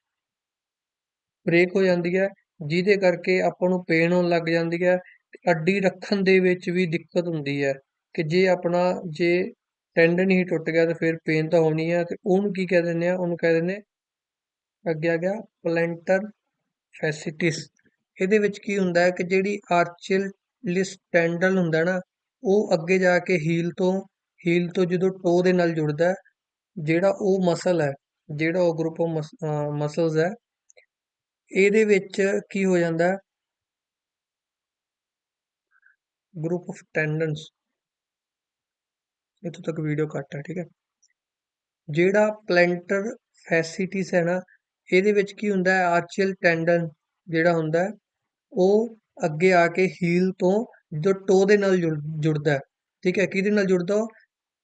ਬ੍ਰੇਕ ਹੋ ਜਾਂਦੀ ਹੈ, ਜਿਹਦੇ ਕਰਕੇ ਆਪਾਂ ਨੂੰ ਪੇਨ ਹੋਣ ਲੱਗ ਜਾਂਦੀ ਹੈ ਤੇ ਅੱਡੀ ਰੱਖਣ ਦੇ ਵਿੱਚ ਵੀ ਦਿੱਕਤ ਹੁੰਦੀ ਹੈ ਕਿ ਜੇ ਟੈਂਡਨ ਹੀ ਟੁੱਟ ਗਿਆ ਤੇ ਫਿਰ ਪੇਨ ਤਾਂ ਹੋਣੀ ਹੈ। ਤੇ ਉਹਨੂੰ ਕੀ ਕਹਿ ਦਿੰਦੇ ਆ, ਉਹਨੂੰ ਕਹਿ ਦਿੰਦੇ ਅੱਗੇ ਆ ਗਿਆ ਪਲੈਂਟਰ ਫੈਸਿਟਿਸ। ਇਹਦੇ ਵਿੱਚ ਕੀ ਹੁੰਦਾ ਹੈ ਕਿ ਜਿਹੜੀ ਆਰਚਿਲਿਸ ਟੈਂਡਨ ਹੁੰਦਾ ਨਾ, ਉਹ ਅੱਗੇ ਜਾ ਕੇ ਹੀਲ ਤੋਂ ਜਦੋਂ ਟੋ ਦੇ ਨਾਲ ਜੁੜਦਾ ਹੈ, ਜਿਹੜਾ ਉਹ ਮਸਲ ਹੈ, ਜਿਹੜਾ ਉਹ ਗਰੁੱਪ ਆਫ ਮਸਲਸ ਹੈ, ਇਹਦੇ ਵਿੱਚ ਕੀ ਹੋ ਜਾਂਦਾ ਹੈ, ਗਰੁੱਪ ਆਫ ਟੈਂਡਨਸ। ਇੱਥੋਂ ਤੱਕ ਵੀਡੀਓ ਕੱਟ ਹੈ, ਠੀਕ ਹੈ। ਜਿਹੜਾ ਪਲੈਂਟਰ ਫੈਸਿਟਿਸ ਹੈ ਨਾ, ਇਹਦੇ ਵਿੱਚ ਕੀ ਹੁੰਦਾ ਹੈ, ਆਰਚੀਅਲ ਟੈਂਡਨ ਜਿਹੜਾ ਹੁੰਦਾ ਹੈ, ਉਹ ਅੱਗੇ ਆ ਕੇ ਹੀਲ ਤੋਂ ਜਦੋਂ ਟੋ ਦੇ ਨਾਲ ਜੁੜਦਾ ਹੈ, ਠੀਕ ਹੈ, ਕਿਹਦੇ ਨਾਲ ਜੁੜਦਾ ਉਹ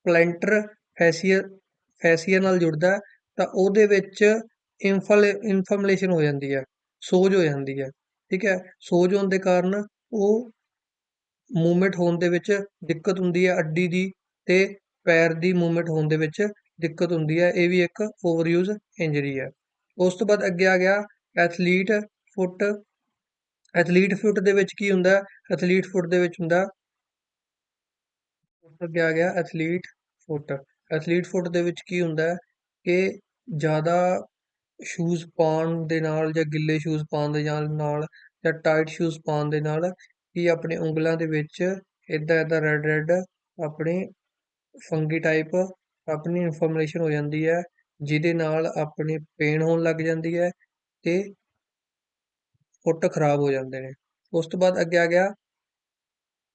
ਪਲੈਂਟਰ ਫੈਸੀਆ ਨਾਲ ਜੁੜਦਾ ਹੈ, ਤਾਂ ਉਹਦੇ ਵਿੱਚ ਇਨਫਲੇਸ਼ਨ ਹੋ ਜਾਂਦੀ ਹੈ, ਸੋਜ ਹੋ ਜਾਂਦੀ ਹੈ, ਠੀਕ ਹੈ। ਸੋਜ ਹੋਣ ਦੇ ਕਾਰਨ ਉਹ ਮੂਵਮੈਂਟ ਹੋਣ ਦੇ ਵਿੱਚ ਦਿੱਕਤ ਹੁੰਦੀ ਹੈ ਅੱਡੀ ਦੀ, ਤੇ ਪੈਰ ਦੀ ਮੂਵਮੈਂਟ ਹੋਣ ਦੇ ਵਿੱਚ ਦਿੱਕਤ ਹੁੰਦੀ ਹੈ। ਇਹ ਵੀ ਇੱਕ ਓਵਰਯੂਜ਼ ਇੰਜਰੀ ਹੈ। ਉਸ ਤੋਂ ਬਾਅਦ ਅੱਗੇ ਆ ਗਿਆ ਐਥਲੀਟ ਫੁੱਟ। ਐਥਲੀਟ ਫੁੱਟ ਦੇ ਵਿੱਚ ਕੀ ਹੁੰਦਾ, ਐਥਲੀਟ ਫੁੱਟ ਦੇ ਵਿੱਚ ਹੁੰਦਾ, ਅੱਗੇ ਆ ਗਿਆ ਐਥਲੀਟ ਫੁੱਟ। ਐਥਲੀਟ ਫੁੱਟ ਦੇ ਵਿੱਚ ਕੀ ਹੁੰਦਾ ਹੈ ਕਿ ਜ਼ਿਆਦਾ ਸ਼ੂਜ਼ ਪਾਉਣ ਦੇ ਨਾਲ ਜਾਂ ਗਿੱਲੇ ਸ਼ੂਜ਼ ਪਾਉਣ ਦੇ ਨਾਲ ਜਾਂ ਟਾਈਟ ਸ਼ੂਜ਼ ਪਾਉਣ ਦੇ ਨਾਲ ਕੀ ਆਪਣੇ ਉਂਗਲਾਂ ਦੇ ਵਿੱਚ ਏਦਾਂ ਰੈੱਡ ਰੈੱਡ ਆਪਣੇ ਫੰਗੀ ਟਾਈਪ ਆਪਣੀ ਇਨਫਲੇਮੇਸ਼ਨ ਹੋ ਜਾਂਦੀ ਹੈ, ਜਿਹਦੇ ਨਾਲ ਆਪਣੀ ਪੇਨ ਹੋਣ ਲੱਗ ਜਾਂਦੀ ਹੈ ਤੇ ਫੁੱਟ ਖਰਾਬ ਹੋ ਜਾਂਦੇ ਨੇ। ਉਸ ਤੋਂ ਬਾਅਦ ਅੱਗੇ ਆ ਗਿਆ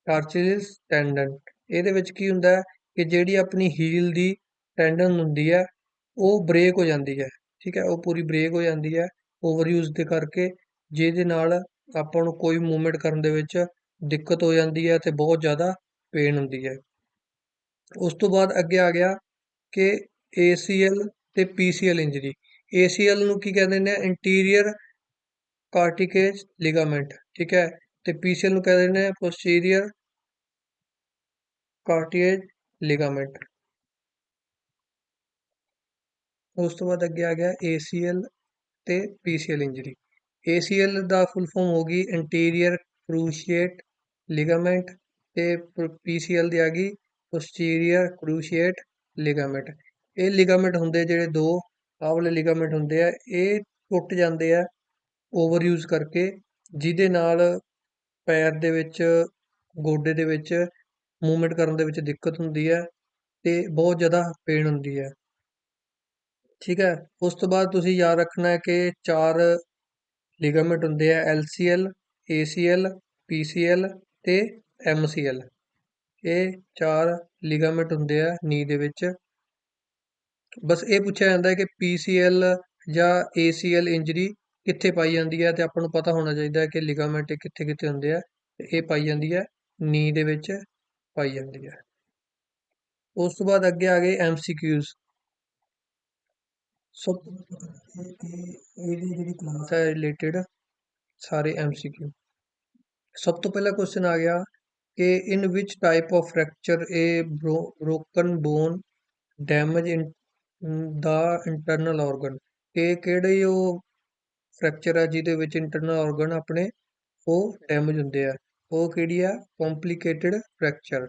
ਟਾਰਚੀਲਿਸ ਟੈਂਡਨ। ਇਹਦੇ ਵਿੱਚ ਕੀ ਹੁੰਦਾ ਹੈ ਕਿ ਜਿਹੜੀ ਆਪਣੀ ਹੀਲ ਦੀ ਟੈਂਡਨ ਹੁੰਦੀ ਹੈ, ਉਹ ਬ੍ਰੇਕ ਹੋ ਜਾਂਦੀ ਹੈ, ਠੀਕ ਹੈ, ਉਹ ਪੂਰੀ ਬ੍ਰੇਕ ਹੋ ਜਾਂਦੀ ਹੈ ਓਵਰਯੂਜ਼ ਦੇ ਕਰਕੇ, ਜਿਹਦੇ ਨਾਲ ਆਪਾਂ ਨੂੰ ਕੋਈ ਮੂਵਮੈਂਟ ਕਰਨ ਦੇ ਵਿੱਚ ਦਿੱਕਤ ਹੋ ਜਾਂਦੀ ਹੈ ਤੇ ਬਹੁਤ ਜ਼ਿਆਦਾ ਪੇਨ ਹੁੰਦੀ ਹੈ। ਉਸ ਤੋਂ ਬਾਅਦ ਅੱਗੇ ਆ ਗਿਆ ਕਿ ACL ਤੇ PCL ਇੰਜਰੀ। ACL ਨੂੰ ਕੀ ਕਹਿੰਦੇ ਨੇ, ਇੰਟੀਰੀਅਰ ਕਾਰਟਿਕੇਜ ਲਿਗਾਮੈਂਟ, ਠੀਕ ਹੈ, ਤੇ PCL ਨੂੰ ਕਹਿੰਦੇ ਨੇ ਪੋਸਟੀਰੀਅਰ ਕਾਰਟਿਏਜ ਲਿਗਾਮੈਂਟ। ਉਸ ਤੋਂ ਬਾਅਦ ਅੱਗੇ ਆ ਗਿਆ ACL ਤੇ PCL ਇੰਜਰੀ। ACL ਦਾ ਫੁੱਲ ਫਾਰਮ ਹੋ ਗਈ ਇੰਟੀਰੀਅਰ ਕਰੂਸ਼ੀਏਟ ਲਿਗਾਮੈਂਟ, ਤੇ PCL ਦੀ ਆ ਗਈ ਪੋਸਟੀਰੀਅਰ ਕਰੂਸ਼ੀਏਟ ਲਿਗਾਮੈਂਟ। ਇਹ ਲਿਗਾਮੈਂਟ ਹੁੰਦੇ ਜਿਹੜੇ ਦੋ ਆਹ ਵਾਲੇ ਲਿਗਾਮੈਂਟ ਹੁੰਦੇ ਆ, ਇਹ ਟੁੱਟ ਜਾਂਦੇ ਆ ਓਵਰਯੂਜ਼ ਕਰਕੇ, ਜਿਹਦੇ ਨਾਲ ਪੈਰ ਦੇ ਵਿੱਚ ਗੋਡੇ ਦੇ ਵਿੱਚ ਮੂਵਮੈਂਟ ਕਰਨ ਦੇ ਵਿੱਚ ਦਿੱਕਤ ਹੁੰਦੀ ਹੈ ਤੇ ਬਹੁਤ ਜ਼ਿਆਦਾ ਪੇਨ ਹੁੰਦੀ ਹੈ, ਠੀਕ ਹੈ। ਉਸ ਤੋਂ ਬਾਅਦ ਤੁਸੀਂ ਯਾਦ ਰੱਖਣਾ ਹੈ ਕਿ ਚਾਰ ਲਿਗਾਮੈਂਟ ਹੁੰਦੇ ਆ, LCL, ACL, PCL ਤੇ MCL। ਇਹ ਚਾਰ ਲਿਗਾਮੈਂਟ ਹੁੰਦੇ ਆ ਨੀ ਦੇ ਵਿੱਚ। ਬਸ ਇਹ ਪੁੱਛਿਆ ਜਾਂਦਾ ਹੈ ਕਿ PCL ਜਾਂ ACL ਇੰਜਰੀ ਕਿੱਥੇ ਪਾਈ ਜਾਂਦੀ ਹੈ, ਤੇ ਆਪਾਂ ਨੂੰ ਪਤਾ ਹੋਣਾ ਚਾਹੀਦਾ ਹੈ ਕਿ ਲਿਗਾਮੈਂਟ ਕਿੱਥੇ ਕਿੱਥੇ ਹੁੰਦੇ ਆ। ਇਹ ਪਾਈ ਜਾਂਦੀ ਹੈ ਨੀ ਦੇ ਵਿੱਚ ਪਾਈ ਜਾਂਦੀ ਹੈ। ਉਸ ਤੋਂ ਬਾਅਦ ਅੱਗੇ ਆ ਗਏ MCQs। ਸਭ ਤੋਂ ਪਹਿਲਾਂ ਕਿ ਇਹਦੀ ਜਿਹੜੀ ਕਲਾਸ ਹੈ ਰਿਲੇਟਡ ਸਾਰੇ MCQ। ਸਭ ਤੋਂ ਪਹਿਲਾ ਕੁਐਸਚਨ ਆ ਗਿਆ ਕਿ in which type of fracture broken bone damage in the internal organ. ਕਿ ਕਿਹੜੇ ਉਹ ਫ੍ਰੈਕਚਰ ਹੈ ਜਿਹਦੇ ਵਿੱਚ ਇੰਟਰਨਲ ਆਰਗਨ ਆਪਣੇ ਉਹ ਡੈਮੇਜ ਹੁੰਦੇ ਆ। ਉਹ ਕਿਹੜੀ ਆ ਕੰਪਲਿਕੇਟਡ ਫ੍ਰੈਕਚਰ।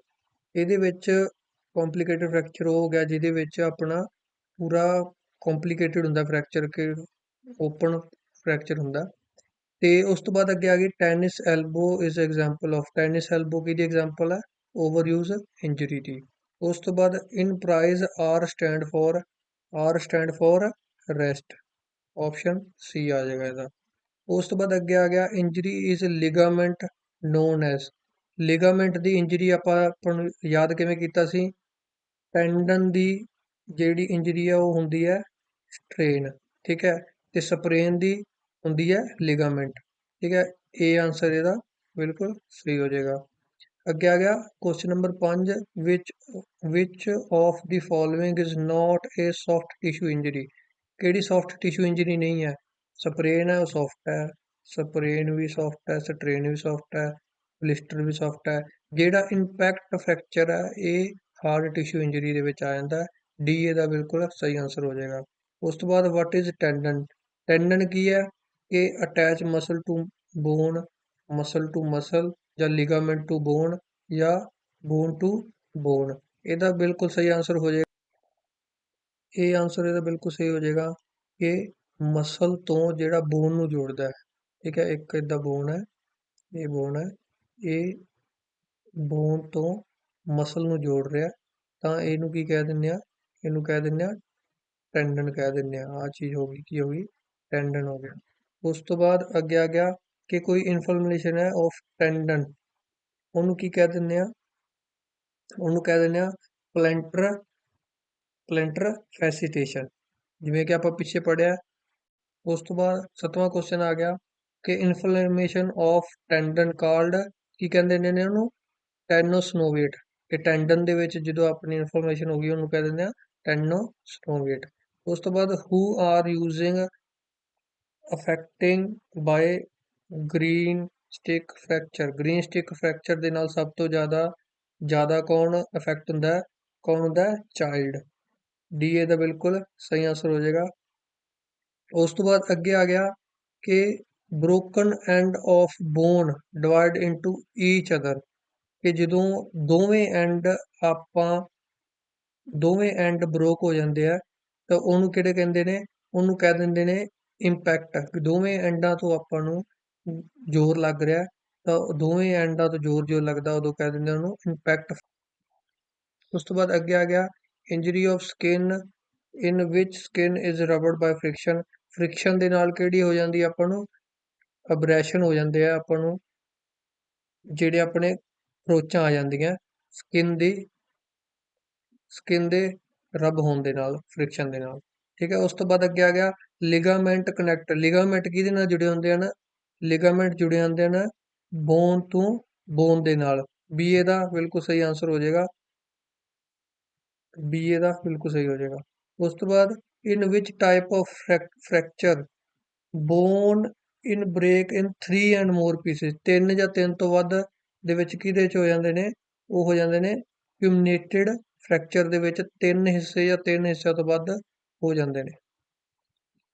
ਇਹਦੇ ਵਿੱਚ ਕੰਪਲਿਕੇਟਡ ਫ੍ਰੈਕਚਰ ਉਹ ਹੋ ਗਿਆ ਜਿਹਦੇ ਵਿੱਚ ਆਪਣਾ ਪੂਰਾ ਕੰਪਲਿਕੇਟਡ ਹੁੰਦਾ ਫ੍ਰੈਕਚਰ, ਕਿ ਓਪਨ ਫ੍ਰੈਕਚਰ ਹੁੰਦਾ। ਤੇ ਉਸ ਤੋਂ ਬਾਅਦ ਅੱਗੇ ਆ ਗਈ tennis elbow is example of. Tennis elbow ਕਿਹਦੀ ਐਗਜ਼ਾਮਪਲ ਹੈ? ਓਵਰਯੂਜ਼ ਇੰਜਰੀ ਦੀ। ਉਸ ਤੋਂ ਬਾਅਦ in PRICE R stand for rest, option C ਆ ਜਾਏਗਾ ਇਹਦਾ। ਉਸ ਤੋਂ ਬਾਅਦ ਅੱਗੇ ਆ ਗਿਆ injury is ligament known as. Ligament ਦੀ ਇੰਜਰੀ ਆਪਾਂ ਨੂੰ ਯਾਦ ਕਿਵੇਂ ਕੀਤਾ ਸੀ? ਟੈਂਡਨ ਦੀ ਜਿਹੜੀ ਇੰਜਰੀ ਹੈ ਉਹ ਹੁੰਦੀ ਹੈ ਸਟ੍ਰੇਨ, ਠੀਕ ਹੈ, ਤੇ ਸਪਰੇਨ ਦੀ ਹੁੰਦੀ ਹੈ ਲਿਗਾਮੈਂਟ, ਠੀਕ ਹੈ। ਇਹ ਆਂਸਰ ਇਹਦਾ ਬਿਲਕੁਲ ਸਹੀ ਹੋ ਜਾਏਗਾ। ਅੱਗੇ ਆ ਗਿਆ question number 5, which of the following is not A soft tissue injury. ਕਿਹੜੀ ਸੌਫਟ ਟਿਸ਼ੂ ਇੰਜਰੀ ਨਹੀਂ ਹੈ? ਸਪਰੇਨ ਹੈ, ਉਹ ਸੌਫਟ ਹੈ। ਸਪਰੇਨ ਵੀ ਸੌਫਟ ਹੈ, ਸਟ੍ਰੇਨ ਵੀ ਸੌਫਟ ਹੈ, ਬਲਿਸਟਰ ਵੀ ਸੌਫਟ ਹੈ। ਜਿਹੜਾ ਇੰਪੈਕਟ ਫ੍ਰੈਕਚਰ ਹੈ ਇਹ ਹਾਰਡ ਟਿਸ਼ੂ ਇੰਜਰੀ ਦੇ ਵਿੱਚ ਆ ਜਾਂਦਾ ਹੈ। ਡੀ ਇਹਦਾ ਬਿਲਕੁਲ ਸਹੀ ਆਂਸਰ ਹੋ ਜਾਏਗਾ। ਉਸ ਤੋਂ ਬਾਅਦ ਵਾਟ ਇਜ਼ ਟੈਂਡਨ? ਟੈਂਡਨ ਕੀ ਹੈ? ਕਿ attach muscle to bone, muscle to muscle, ਜਾਂ ਲਿਗਾਮੈਂਟ ਟੂ ਬੋਨ, ਜਾਂ ਬੋਨ ਟੂ ਬੋਨ। ਇਹਦਾ ਬਿਲਕੁਲ ਸਹੀ ਆਂਸਰ ਹੋ ਜਾਏਗਾ, ਇਹ ਆਂਸਰ ਇਹਦਾ ਬਿਲਕੁਲ ਸਹੀ ਹੋ ਜਾਏਗਾ ਕਿ ਮਸਲ ਤੋਂ ਜਿਹੜਾ ਬੋਨ ਨੂੰ ਜੋੜਦਾ ਹੈ, ਠੀਕ ਹੈ। ਇੱਕ ਇਦਾਂ ਬੋਨ ਹੈ, ਇਹ ਬੋਨ ਹੈ, ਇਹ ਬੋਨ ਤੋਂ ਮਸਲ ਨੂੰ ਜੋੜ ਰਿਹਾ, ਤਾਂ ਇਹਨੂੰ ਕੀ ਕਹਿ ਦਿੰਦੇ ਆ? ਇਹਨੂੰ ਕਹਿ ਦਿੰਦੇ ਆ ਟੈਂਡਨ ਕਹਿ ਦਿੰਦੇ ਆ। ਆਹ ਚੀਜ਼ ਹੋ ਗਈ, ਕੀ ਹੋ ਗਈ? ਟੈਂਡਨ ਹੋ ਗਿਆ। ਉਸ ਤੋਂ ਬਾਅਦ ਅੱਗੇ ਆ ਗਿਆ ਕਿ ਕੋਈ ਇਨਫਲਮੇਸ਼ਨ ਹੈ ਆਫ ਟੈਂਡਨ, ਉਹਨੂੰ ਕੀ ਕਹਿ ਦਿੰਦੇ ਆ? ਉਹਨੂੰ ਕਹਿ ਦਿੰਦੇ ਆ ਪਲੈਂਟਰ ਫੈਸੀਟੇਸ਼ਨ, ਜਿਵੇਂ ਕਿ ਆਪਾਂ ਪਿੱਛੇ ਪੜਿਆ। ਉਸ ਤੋਂ ਬਾਅਦ 7ਵਾਂ ਕੁਐਸਚਨ ਆ ਗਿਆ ਕਿ ਇਨਫਲੇਮੇਸ਼ਨ ਆਫ ਟੈਂਡਨ ਕਾਲਡ, ਕੀ ਕਹਿੰਦੇ ਨੇ ਉਹਨੂੰ? ਟੈਨੋਸਨੋਵੇਟ। ਕਿ ਟੈਂਡਨ ਦੇ ਵਿੱਚ ਜਦੋਂ ਆਪਣੀ ਇਨਫਲੇਮੇਸ਼ਨ ਹੋ ਗਈ ਉਹਨੂੰ ਕਹਿ ਦਿੰਦੇ ਆ ਟੈਨੋਸਨੋਵੇਟ। ਉਸ ਤੋਂ ਬਾਅਦ who are using affecting by greenstick fracture. Greenstick fracture ਦੇ ਨਾਲ ਸਭ ਤੋਂ ਜ਼ਿਆਦਾ ਕੌਣ ਅਫੈਕਟ ਹੁੰਦਾ ਹੈ? ਕੌਣ ਹੁੰਦਾ ਹੈ? ਚਾਈਲਡ। ਡੀ ਇਹਦਾ ਬਿਲਕੁਲ ਸਹੀ ਆਂਸਰ ਹੋ ਜਾਏਗਾ। ਉਸ ਤੋਂ ਬਾਅਦ ਅੱਗੇ ਆ ਗਿਆ ਕਿ broken end of bone divide into each other. ਕਿ ਜਦੋਂ ਦੋਵੇਂ ਐਂਡ ਆਪਾਂ ਦੋਵੇਂ ਐਂਡ ਬ੍ਰੋਕ ਹੋ ਜਾਂਦੇ ਆ ਤਾਂ ਉਹਨੂੰ ਕਿਹੜੇ ਕਹਿੰਦੇ ਨੇ? ਉਹਨੂੰ ਕਹਿ ਦਿੰਦੇ ਨੇ ਇੰਪੈਕਟ। ਦੋਵੇਂ ਐਂਡਾਂ ਤੋਂ ਆਪਾਂ ਨੂੰ ਜ਼ੋਰ ਲੱਗ ਰਿਹਾ ਤਾਂ ਦੋਵੇਂ ਐਂਡਾਂ ਤੋਂ ਜ਼ੋਰ ਲੱਗਦਾ ਉਦੋਂ ਕਹਿ ਦਿੰਦੇ ਉਹਨੂੰ ਇੰਪੈਕਟ। ਉਸ ਤੋਂ ਬਾਅਦ ਅੱਗੇ ਆ ਗਿਆ injury of skin in which skin is rubber ਬਾय friction. Friction ਦੇ ਨਾਲ ਕਿਹੜੀ ਹੋ ਜਾਂਦੀ ਆਪਾਂ ਨੂੰ? ਅਬਰੈਸ਼ਨ ਹੋ ਜਾਂਦੇ ਆ ਆਪਾਂ ਨੂੰ, ਜਿਹੜੇ ਆਪਣੇ ਖਰੋਚਾਂ ਆ ਜਾਂਦੀਆਂ ਸਕਿਨ ਦੇ ਰਬ ਹੋਣ ਦੇ ਨਾਲ, ਫ੍ਰਿਕਸ਼ਨ ਦੇ ਨਾਲ, ਠੀਕ ਹੈ। ਉਸ ਤੋਂ ਬਾਅਦ ਅੱਗੇ ਆ ਗਿਆ ਲਿਗਾਮੈਂਟ ਕਨੈਕਟ। ਲਿਗਾਮੈਂਟ ਕਿਹਦੇ ਨਾਲ ਜੁੜੇ ਹੁੰਦੇ ਹਨ? ਲਿਗਾਮੈਂਟ ਜੁੜੇ ਹੁੰਦੇ ਹਨ ਬੋਨ ਤੋਂ ਬੋਨ ਦੇ ਨਾਲ। ਬੀ ਇਹਦਾ ਬਿਲਕੁਲ ਸਹੀ ਆਂਸਰ ਹੋ ਜਾਏਗਾ, ਬੀ ਇਹਦਾ ਬਿਲਕੁਲ ਸਹੀ ਹੋ ਜਾਏਗਾ। ਉਸ ਤੋਂ ਬਾਅਦ in which type of fracture bone in break in 3 and more pieces. 3 ਜਾਂ 3 ਤੋਂ ਵੱਧ ਦੇ ਵਿੱਚ ਕਿਹਦੇ ਚ ਹੋ ਜਾਂਦੇ ਨੇ? ਉਹ ਹੋ ਜਾਂਦੇ ਨੇ ਕਿਊਮੀਨੇਟਿਡ ਫ੍ਰੈਕਚਰ ਦੇ ਵਿੱਚ 3 ਹਿੱਸੇ ਜਾਂ 3 ਹਿੱਸਿਆਂ ਤੋਂ ਵੱਧ ਹੋ ਜਾਂਦੇ ਨੇ।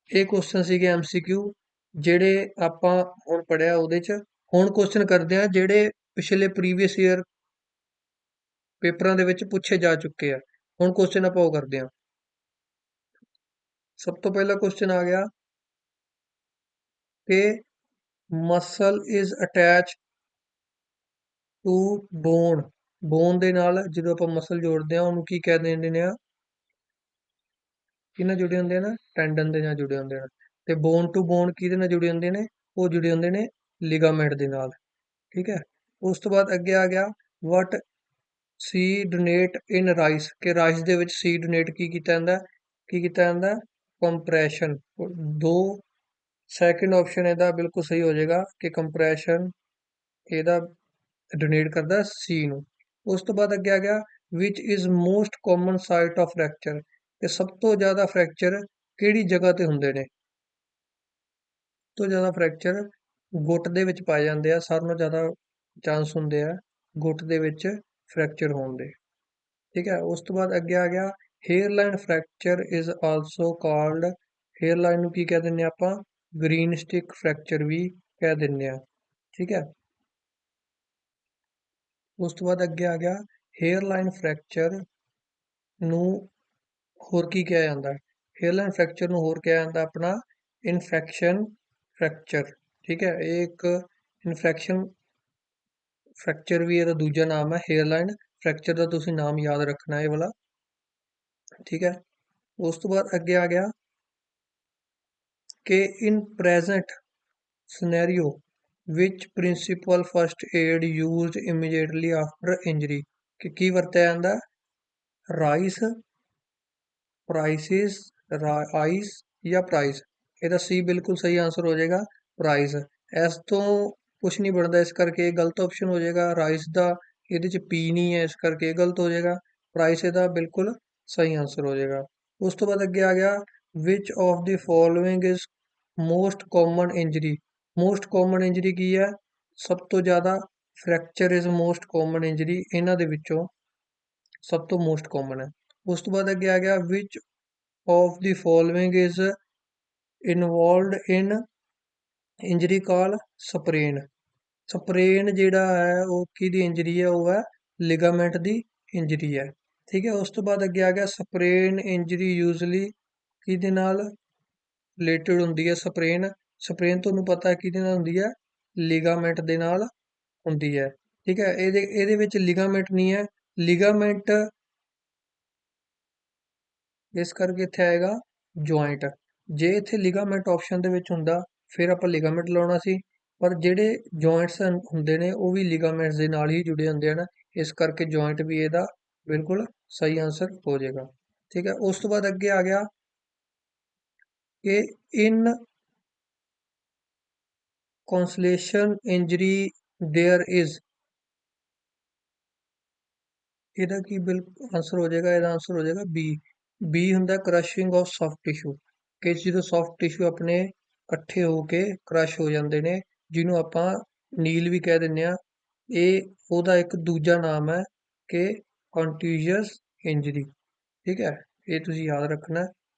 ਇਹ ਕੁਐਸਚਨ ਸੀਗੇ MCQ ਜਿਹੜੇ ਆਪਾਂ ਹੁਣ ਪੜਿਆ ਉਹਦੇ ਚ। ਹੁਣ ਕੁਐਸਚਨ ਕਰਦੇ ਆ ਜਿਹੜੇ ਪਿਛਲੇ ਪ੍ਰੀਵੀਅਸ ਈਅਰ ਪੇਪਰਾਂ ਦੇ ਵਿੱਚ ਪੁੱਛੇ ਜਾ ਚੁੱਕੇ ਆ। ਹੁਣ ਕੁਐਸਚਨ ਆਪਾਂ ਉਹ ਕਰਦੇ ਆ। ਸਭ ਤੋਂ ਪਹਿਲਾ ਕੁਐਸਚਨ ਆ ਗਿਆ ਕਿ muscle is attach to bone. Bone ਦੇ ਨਾਲ ਜਦੋਂ ਆਪਾਂ ਮਸਲ ਜੋੜਦੇ ਆ ਉਹਨੂੰ ਕੀ ਕਹਿ ਦਿੰਦੇ ਆ? ਕਿਹਦੇ ਨਾਲ ਜੁੜੇ ਹੁੰਦੇ ਨੇ? ਟੈਂਡਨ ਦੇ ਨਾਲ ਜੁੜੇ ਹੁੰਦੇ ਨੇ। ਤੇ ਬੋਨ ਟੂ ਬੋਨ ਕਿਹਦੇ ਨਾਲ ਜੁੜੇ ਹੁੰਦੇ ਨੇ? ਉਹ ਜੁੜੇ ਹੁੰਦੇ ਨੇ ਲਿਗਾਮੈਂਟ ਦੇ ਨਾਲ, ਠੀਕ ਹੈ। ਉਸ ਤੋਂ ਬਾਅਦ ਅੱਗੇ ਆ ਗਿਆ ਵਟ ਸੀ ਡੋਨੇਟ ਇਨ ਰਾਈਸ। ਕਿ ਰਾਈਸ ਦੇ ਵਿੱਚ ਸੀ ਡੋਨੇਟ ਕੀ ਕੀਤਾ ਜਾਂਦਾ? ਕੀ ਕੀਤਾ ਜਾਂਦਾ? ਕੰਪਰੈਸ਼ਨ। ਦੋ ਸੈਕਿੰਡ ਆਪਸ਼ਨ ਇਹਦਾ ਬਿਲਕੁਲ ਸਹੀ ਹੋ ਜਾਏਗਾ ਕਿ ਕੰਪਰੈਸ਼ਨ ਇਹਦਾ ਡੋਨੇਟ ਕਰਦਾ ਸੀ ਨੂੰ। ਉਸ ਤੋਂ ਬਾਅਦ ਅੱਗੇ ਆ ਗਿਆ which is most common site of fracture. ਤੇ ਸਭ ਤੋਂ ਜ਼ਿਆਦਾ ਫ੍ਰੈਕਚਰ ਕਿਹੜੀ ਜਗ੍ਹਾ ਤੇ ਹੁੰਦੇ ਨੇ? ਸਭ ਤੋਂ ਜ਼ਿਆਦਾ ਫ੍ਰੈਕਚਰ ਗੁੱਟ ਦੇ ਵਿੱਚ ਪਾਏ ਜਾਂਦੇ ਆ। ਸਾਰਿਆਂ ਨਾਲੋਂ ਜ਼ਿਆਦਾ ਚਾਂਸ ਹੁੰਦੇ ਆ ਗੁੱਟ ਦੇ ਵਿੱਚ ਫ੍ਰੈਕਚਰ ਹੋਣ ਦੇ, ਠੀਕ ਹੈ। ਉਸ ਤੋਂ ਬਾਅਦ ਅੱਗੇ ਆ ਗਿਆ ਹੇਅਰਲਾਈਨ ਫ੍ਰੈਕਚਰ ਇਜ਼ ਆਲਸੋ ਕਾਲਡ। ਹੇਅਰਲਾਈਨ ਨੂੰ ਕੀ ਕਹਿ ਦਿੰਦੇ ਆ ਆਪਾਂ? ਗ੍ਰੀਨ ਸਟਿਕ ਫ੍ਰੈਕਚਰ ਵੀ ਕਹਿ ਦਿੰਦੇ ਆ, ਠੀਕ ਹੈ। ਉਸ ਤੋਂ ਬਾਅਦ ਅੱਗੇ ਆ ਗਿਆ ਹੇਅਰਲਾਈਨ ਫ੍ਰੈਕਚਰ ਨੂੰ ਹੋਰ ਕੀ ਕਿਹਾ ਜਾਂਦਾ ਹੈ। ਹੇਅਰਲਾਈਨ ਫ੍ਰੈਕਚਰ ਨੂੰ ਹੋਰ ਕਿਹਾ ਜਾਂਦਾ ਆਪਣਾ ਇਨਫੈਕਸ਼ਨ ਫ੍ਰੈਕਚਰ। ਠੀਕ ਹੈ, ਇਹ ਇੱਕ ਇਨਫੈਕਸ਼ਨ ਫ੍ਰੈਕਚਰ ਵੀ ਇਹਦਾ ਦੂਜਾ ਨਾਮ ਹੈ। ਹੇਅਰਲਾਈਨ ਫ੍ਰੈਕਚਰ ਦਾ ਤੁਸੀਂ ਨਾਮ ਯਾਦ ਰੱਖਣਾ ਇਹ ਵਾਲਾ। ਠੀਕ ਹੈ, ਉਸ ਤੋਂ ਬਾਅਦ ਅੱਗੇ ਆ ਗਿਆ ਕਿ in present scenario which principal first aid used immediately after injury ਕਿ ਕੀ ਵਰਤਿਆ ਜਾਂਦਾ ਰਾਈਸ ਪ੍ਰਾਈਸਿਸ ਆਈਸ ਜਾਂ ਪ੍ਰਾਈਸ। ਇਹਦਾ ਸੀ ਬਿਲਕੁਲ ਸਹੀ ਆਂਸਰ ਹੋ ਜਾਏਗਾ ਪ੍ਰਾਈਸ। ਇਸ ਤੋਂ ਕੁਛ ਨਹੀਂ ਬਣਦਾ ਇਸ ਕਰਕੇ ਇਹ ਗਲਤ ਆਪਸ਼ਨ ਹੋ ਜਾਏਗਾ। ਰਾਈਸ ਦਾ ਇਹਦੇ ਚ ਪੀ ਨਹੀਂ ਹੈ ਇਸ ਕਰਕੇ ਇਹ ਗਲਤ ਹੋ ਜਾਏਗਾ। ਪ੍ਰਾਈਸ ਇਹਦਾ ਬਿਲਕੁਲ ਸਹੀ ਆਂਸਰ ਹੋ ਜਾਏਗਾ। ਉਸ ਤੋਂ ਬਾਅਦ ਅੱਗੇ ਆ ਗਿਆ which of the following is most common injury। Most common injury ਕੀ ਹੈ, ਸਭ ਤੋਂ ਜ਼ਿਆਦਾ fracture is most common injury ਇਹਨਾਂ ਦੇ ਵਿੱਚੋਂ ਸਭ ਤੋਂ ਮੋਸਟ ਕਾਮਨ ਹੈ। ਉਸ ਤੋਂ ਬਾਅਦ ਅੱਗੇ ਆ ਗਿਆ which of the following is involved in injury called sprain. Sprain ਜਿਹੜਾ ਹੈ ਉਹ ਕਿਹਦੀ ਇੰਜਰੀ ਹੈ, ਉਹ ਹੈ ਲਿਗਾਮੈਂਟ ਦੀ ਇੰਜਰੀ ਹੈ। ਠੀਕ ਹੈ, ਉਸ ਤੋਂ ਬਾਅਦ ਅੱਗੇ ਆ ਗਿਆ ਸਪਰੇਨ ਇੰਜਰੀ ਯੂਜ਼ਲੀ ਕਿਹਦੇ ਨਾਲ ਰਿਲੇਟਡ ਹੁੰਦੀ ਹੈ। ਸਪਰੇਨ ਸਪਰੇਨ ਤੁਹਾਨੂੰ ਪਤਾ ਹੈ ਕਿਹਦੇ ਨਾਲ ਹੁੰਦੀ ਹੈ, ਲਿਗਾਮੈਂਟ ਦੇ ਨਾਲ ਹੁੰਦੀ ਹੈ। ਠੀਕ ਹੈ, ਇਹਦੇ ਵਿੱਚ ਲਿਗਾਮੈਂਟ ਨਹੀਂ ਹੈ, ਲਿਗਾਮੈਂਟ ਇਸ ਕਰਕੇ ਇੱਥੇ ਆਏਗਾ ਜੁਆਇੰਟ। ਜੇ ਇੱਥੇ ਲਿਗਾਮੈਂਟ ਆਪਸ਼ਨ ਦੇ ਵਿੱਚ ਹੁੰਦਾ ਫਿਰ ਆਪਾਂ ਲਿਗਾਮੈਂਟ ਲਾਉਣਾ ਸੀ, ਪਰ ਜਿਹੜੇ ਜੁਆਇੰਟਸ ਹੁੰਦੇ ਨੇ ਉਹ ਵੀ ਲਿਗਾਮੈਂਟਸ ਦੇ ਨਾਲ ਹੀ ਜੁੜੇ ਹੁੰਦੇ ਹਨ, ਇਸ ਕਰਕੇ ਜੁਆਇੰਟ ਵੀ ਇਹਦਾ ਬਿਲਕੁਲ ਸਹੀ ਆਂਸਰ ਹੋ ਜਾਏਗਾ। ਠੀਕ ਹੈ, ਉਸ ਤੋਂ ਬਾਅਦ ਅੱਗੇ ਆ ਗਿਆ ਕਿ ਇਨ ਕੌਂਸਲੇਸ਼ਨ ਇੰਜਰੀ देयर इज ਇਹਦਾ ਕੀ ਬਿਲਕੁਲ ਆਂਸਰ ਹੋ ਜਾਏਗਾ, ਇਹਦਾ ਆਂਸਰ ਹੋ ਜਾਏਗਾ ਬੀ। ਬੀ ਹੁੰਦਾ ਕ੍ਰਸ਼ਿੰਗ ਆਫ ਸੌਫਟ ਟਿਸ਼ੂ ਕਿ ਜਦੋਂ ਸੌਫਟ ਟਿਸ਼ੂ ਆਪਣੇ ਇਕੱਠੇ ਹੋ ਕੇ ਕ੍ਰਸ਼ ਹੋ ਜਾਂਦੇ ਨੇ, ਜਿਹਨੂੰ ਆਪਾਂ ਨੀਲ ਵੀ ਕਹਿ ਦਿੰਦੇ ਆ। ਇਹ ਉਹਦਾ ਇੱਕ ਦੂਜਾ ਨਾਮ ਹੈ ਕਿ ਕੰਟਿਊਜਸ ਇੰਜਰੀ। ਠੀਕ ਹੈ, ਇਹ ਤੁਸੀਂ ਯਾਦ ਰੱਖਣਾ।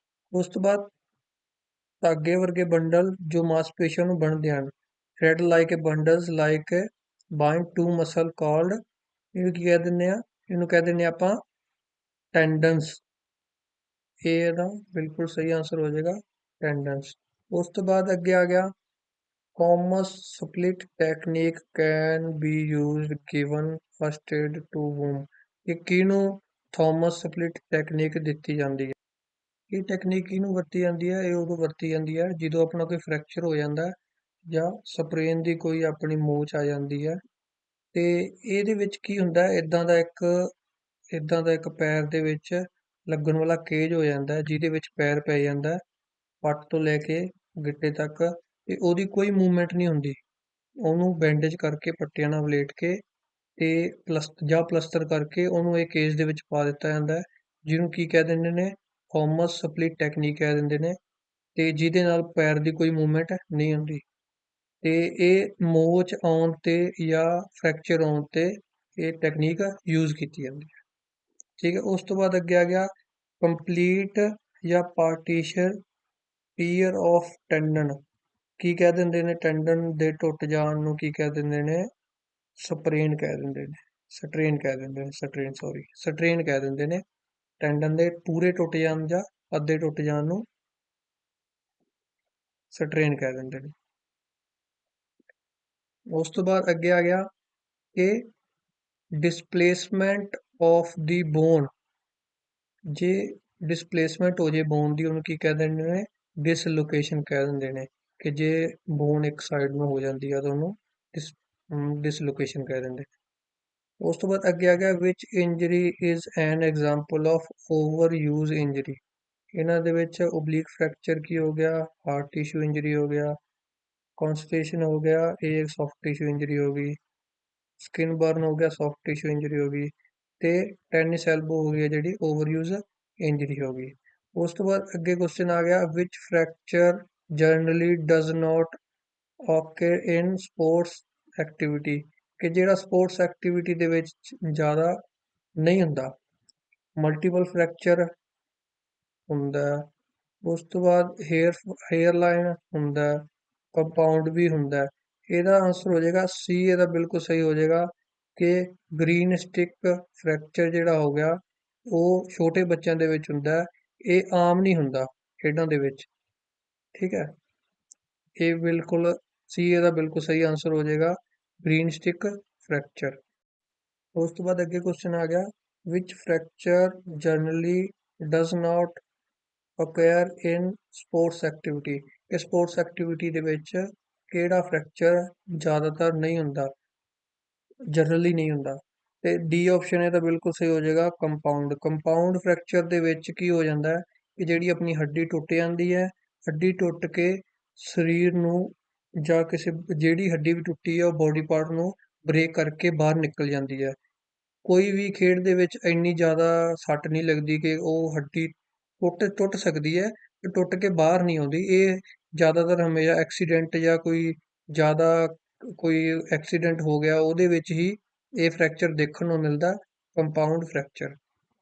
ਉਸ ਤੋਂ ਬਾਅਦ ਧਾਗੇ ਵਰਗੇ ਬੰਡਲ ਜੋ ਮਾਸਪੇਸ਼ੀਆਂ ਨੂੰ ਬਣਦੇ ਹਨ, thread like a bundles like bind to muscle called, ਇਹਨੂੰ ਕੀ ਕਹਿ ਦਿੰਦੇ ਆ, ਇਹਨੂੰ ਕਹਿ ਦਿੰਦੇ ਆਪਾਂ ਟੈਂਡਨਸ। ਇਹ ਇਹਦਾ ਬਿਲਕੁਲ ਸਹੀ ਆਂਸਰ ਹੋ ਜਾਏਗਾ ਟੈਂਡਨਸ। ਉਸ ਤੋਂ ਬਾਅਦ ਅੱਗੇ ਆ ਗਿਆ Thomas splint technique can be used given first aid to whom. ਇਹ ਕਿਹਨੂੰ ਥਾਮਸ ਸਪਲਿਟ ਟੈਕਨੀਕ ਦਿੱਤੀ ਜਾਂਦੀ ਹੈ। ਇਹ ਟੈਕਨੀਕ ਕਿਹਨੂੰ ਵਰਤੀ ਜਾਂਦੀ ਹੈ, ਇਹ ਉਦੋਂ ਵਰਤੀ ਜਾਂਦੀ ਹੈ ਜਦੋਂ ਆਪਣਾ ਕੋਈ ਫ੍ਰੈਕਚਰ ਹੋ ਜਾਂਦਾ ਹੈ ਜਾਂ ਸਪਰੇਨ ਦੀ ਕੋਈ ਆਪਣੀ ਮੋਚ ਆ ਜਾਂਦੀ ਹੈ। ਤੇ ਇਹਦੇ ਵਿੱਚ ਕੀ ਹੁੰਦਾ ਹੈ, ਇਦਾਂ ਦਾ ਇੱਕ ਪੈਰ ਦੇ ਵਿੱਚ ਲੱਗਣ ਵਾਲਾ ਕੇਜ ਹੋ ਜਾਂਦਾ ਹੈ ਜਿਹਦੇ ਵਿੱਚ ਪੈਰ ਪੈ ਜਾਂਦਾ ਹੈ ਪੱਟ ਤੋਂ ਲੈ ਕੇ ਗਿੱਟੇ ਤੱਕ, ਤੇ ਉਹਦੀ ਕੋਈ ਮੂਵਮੈਂਟ ਨਹੀਂ ਹੁੰਦੀ। ਉਹਨੂੰ ਬੈਂਡੇਜ ਕਰਕੇ ਪੱਟੀਆਂ ਨਾਲ ਵਲੇਟ ਕੇ ਤੇ ਪਲਸਤਰ ਕਰਕੇ ਉਹਨੂੰ ਇਹ ਕੇਜ ਦੇ ਵਿੱਚ ਪਾ ਦਿੱਤਾ ਜਾਂਦਾ ਹੈ, ਜਿਹਨੂੰ ਕੀ ਕਹਿ ਦਿੰਦੇ ਨੇ, ਥਾਮਸ ਸਪਲਿਟ ਟੈਕਨੀਕ ਕਹਿ ਦਿੰਦੇ ਨੇ, ਤੇ ਜਿਹਦੇ ਨਾਲ ਪੈਰ ਦੀ ਕੋਈ ਮੂਵਮੈਂਟ ਨਹੀਂ ਹੁੰਦੀ। ਤੇ ਇਹ ਮੋਚ ਆਉਣ ਤੇ ਜਾਂ ਫ੍ਰੈਕਚਰ ਆਉਣ ਤੇ ਇਹ ਟੈਕਨੀਕ ਯੂਜ਼ ਕੀਤੀ ਜਾਂਦੀ ਹੈ। ਠੀਕ ਹੈ, ਉਸ ਤੋਂ ਬਾਅਦ ਅੱਗੇ ਆ ਗਿਆ ਕੰਪਲੀਟ ਜਾਂ ਪਾਰਟੀਸ਼ਨ ਟੀਅਰ ਆਫ ਟੈਂਡਨ। ਕੀ ਕਹਿ ਦਿੰਦੇ ਨੇ, ਟੈਂਡਨ ਦੇ ਟੁੱਟ ਜਾਣ ਨੂੰ ਕੀ ਕਹਿ ਦਿੰਦੇ ਨੇ, ਸਪਰੇਨ ਕਹਿ ਦਿੰਦੇ ਨੇ, ਸਟ੍ਰੇਨ ਕਹਿ ਦਿੰਦੇ ਨੇ, ਸਟ੍ਰੇਨ ਕਹਿ ਦਿੰਦੇ ਨੇ। ਟੈਂਡਨ ਦੇ ਪੂਰੇ ਟੁੱਟ ਜਾਣ ਜਾਂ ਅੱਧੇ ਟੁੱਟ ਜਾਣ ਨੂੰ ਸਟ੍ਰੇਨ ਕਹਿ ਦਿੰਦੇ ਨੇ। ਉਸ ਤੋਂ ਬਾਅਦ ਅੱਗੇ ਆ ਗਿਆ ਕਿ ਡਿਸਪਲੇਸਮੈਂਟ ਆਫ ਦੀ ਬੋਨ। ਜੇ ਡਿਸਪਲੇਸਮੈਂਟ ਹੋ ਜੇ ਬੋਨ ਦੀ ਉਹਨੂੰ ਕੀ ਕਹਿ ਦਿੰਦੇ ਨੇ, ਡਿਸਲੋਕੇਸ਼ਨ ਕਹਿ ਦਿੰਦੇ ਨੇ। ਕਿ ਜੇ ਬੋਨ ਇੱਕ ਸਾਈਡ ਨੂੰ ਹੋ ਜਾਂਦੀ ਹੈ ਤਾਂ ਉਹਨੂੰ ਡਿਸਲੋਕੇਸ਼ਨ ਕਹਿ ਦਿੰਦੇ। ਉਸ ਤੋਂ ਬਾਅਦ ਅੱਗੇ ਆ ਗਿਆ which injury is an example of over use injury. ਇਹਨਾਂ ਦੇ ਵਿੱਚ ਓਬਲੀਕ ਫ੍ਰੈਕਚਰ ਕੀ ਹੋ ਗਿਆ, ਹਾਰਟ ਟਿਸ਼ੂ ਇੰਜਰੀ ਹੋ ਗਿਆ, ਕੌਂਸਟੀਪੇਸ਼ਨ ਹੋ ਗਿਆ, ਇਹ ਸੌਫਟ ਟਿਸ਼ੂ ਇੰਜਰੀ ਹੋ ਗਈ, ਸਕਿਨ ਬਰਨ ਹੋ ਗਿਆ, ਸੌਫਟ ਟਿਸ਼ੂ ਇੰਜਰੀ ਹੋ ਗਈ, ਤੇ ਟੈਨਿਸ ਐਲਬੋ ਹੋ ਗਈ ਜਿਹੜੀ ਓਵਰਯੂਜ਼ ਇੰਜਰੀ ਹੋ ਗਈ। ਉਸ ਤੋਂ ਬਾਅਦ ਅੱਗੇ ਕੁਐਸਚਨ ਆ ਗਿਆ which fracture generally does not occur in sports activity. ਕਿ ਜਿਹੜਾ ਸਪੋਰਟਸ ਐਕਟੀਵਿਟੀ ਦੇ ਵਿੱਚ ਜ਼ਿਆਦਾ ਨਹੀਂ ਹੁੰਦਾ। ਮਲਟੀਪਲ ਫ੍ਰੈਕਚਰ ਹੁੰਦਾ, ਉਸ ਤੋਂ ਬਾਅਦ ਹੇਅਰਲਾਈਨ ਹੁੰਦਾ, ਕੰਪਾਊਂਡ ਵੀ ਹੁੰਦਾ। ਇਹਦਾ ਆਂਸਰ ਹੋ ਜਾਏਗਾ ਸੀ, ਇਹਦਾ ਬਿਲਕੁਲ ਸਹੀ ਹੋ ਜਾਏਗਾ ਕਿ ਗ੍ਰੀਨ ਸਟਿਕ ਫ੍ਰੈਕਚਰ ਜਿਹੜਾ ਹੋ ਗਿਆ ਉਹ ਛੋਟੇ ਬੱਚਿਆਂ ਦੇ ਵਿੱਚ ਹੁੰਦਾ ਹੈ। ਇਹ ਆਮ ਨਹੀਂ ਹੁੰਦਾ ਖੇਡਾਂ ਦੇ ਵਿੱਚ। ਠੀਕ ਹੈ, ਇਹ ਬਿਲਕੁਲ ਸੀ, ਇਹਦਾ ਬਿਲਕੁਲ ਸਹੀ ਆਂਸਰ ਹੋ ਜਾਏਗਾ ਗ੍ਰੀਨ ਸਟਿਕ ਫ੍ਰੈਕਚਰ। ਉਸ ਤੋਂ ਬਾਅਦ ਅੱਗੇ ਕੁਐਸਚਨ ਆ ਗਿਆ, which fracture generally does not occur in sports activity, ਕਿ ਸਪੋਰਟਸ ਐਕਟੀਵਿਟੀ ਦੇ ਵਿੱਚ ਕਿਹੜਾ ਫ੍ਰੈਕਚਰ ਜ਼ਿਆਦਾਤਰ ਨਹੀਂ ਹੁੰਦਾ, ਜਨਰਲੀ ਨਹੀਂ ਹੁੰਦਾ। ਤੇ ਡੀ ਆਪਸ਼ਨ ਹੈ ਤਾਂ ਬਿਲਕੁਲ ਸਹੀ ਹੋ ਜਾਏਗਾ ਕੰਪਾਊਂਡ। ਕੰਪਾਊਂਡ ਫ੍ਰੈਕਚਰ ਦੇ ਵਿੱਚ ਕੀ ਹੋ ਜਾਂਦਾ ਹੈ ਕਿ ਜਿਹੜੀ ਆਪਣੀ ਹੱਡੀ ਟੁੱਟ ਜਾਂਦੀ ਹੈ, ਹੱਡੀ ਟੁੱਟ ਕੇ ਸਰੀਰ ਨੂੰ ਜਾਂ ਕਿਸੇ ਜਿਹੜੀ ਹੱਡੀ ਵੀ ਟੁੱਟੀ ਹੈ ਉਹ ਬੋਡੀ ਪਾਰਟ ਨੂੰ ਬ੍ਰੇਕ ਕਰਕੇ ਬਾਹਰ ਨਿਕਲ ਜਾਂਦੀ ਹੈ। ਕੋਈ ਵੀ ਖੇਡ ਦੇ ਵਿੱਚ ਇੰਨੀ ਜ਼ਿਆਦਾ ਸੱਟ ਨਹੀਂ ਲੱਗਦੀ ਕਿ ਉਹ ਹੱਡੀ ਟੁੱਟ ਟੁੱਟ ਸਕਦੀ ਹੈ, ਤੇ ਟੁੱਟ ਕੇ ਬਾਹਰ ਨਹੀਂ ਆਉਂਦੀ। ਇਹ ਜ਼ਿਆਦਾਤਰ ਹਮੇਸ਼ਾ ਐਕਸੀਡੈਂਟ ਜਾਂ ਕੋਈ ਜ਼ਿਆਦਾ ਕੋਈ ਐਕਸੀਡੈਂਟ ਹੋ ਗਿਆ ਉਹਦੇ ਵਿੱਚ ਹੀ ਇਹ ਫ੍ਰੈਕਚਰ ਦੇਖਣ ਨੂੰ ਮਿਲਦਾ, ਕੰਪਾਊਂਡ ਫ੍ਰੈਕਚਰ।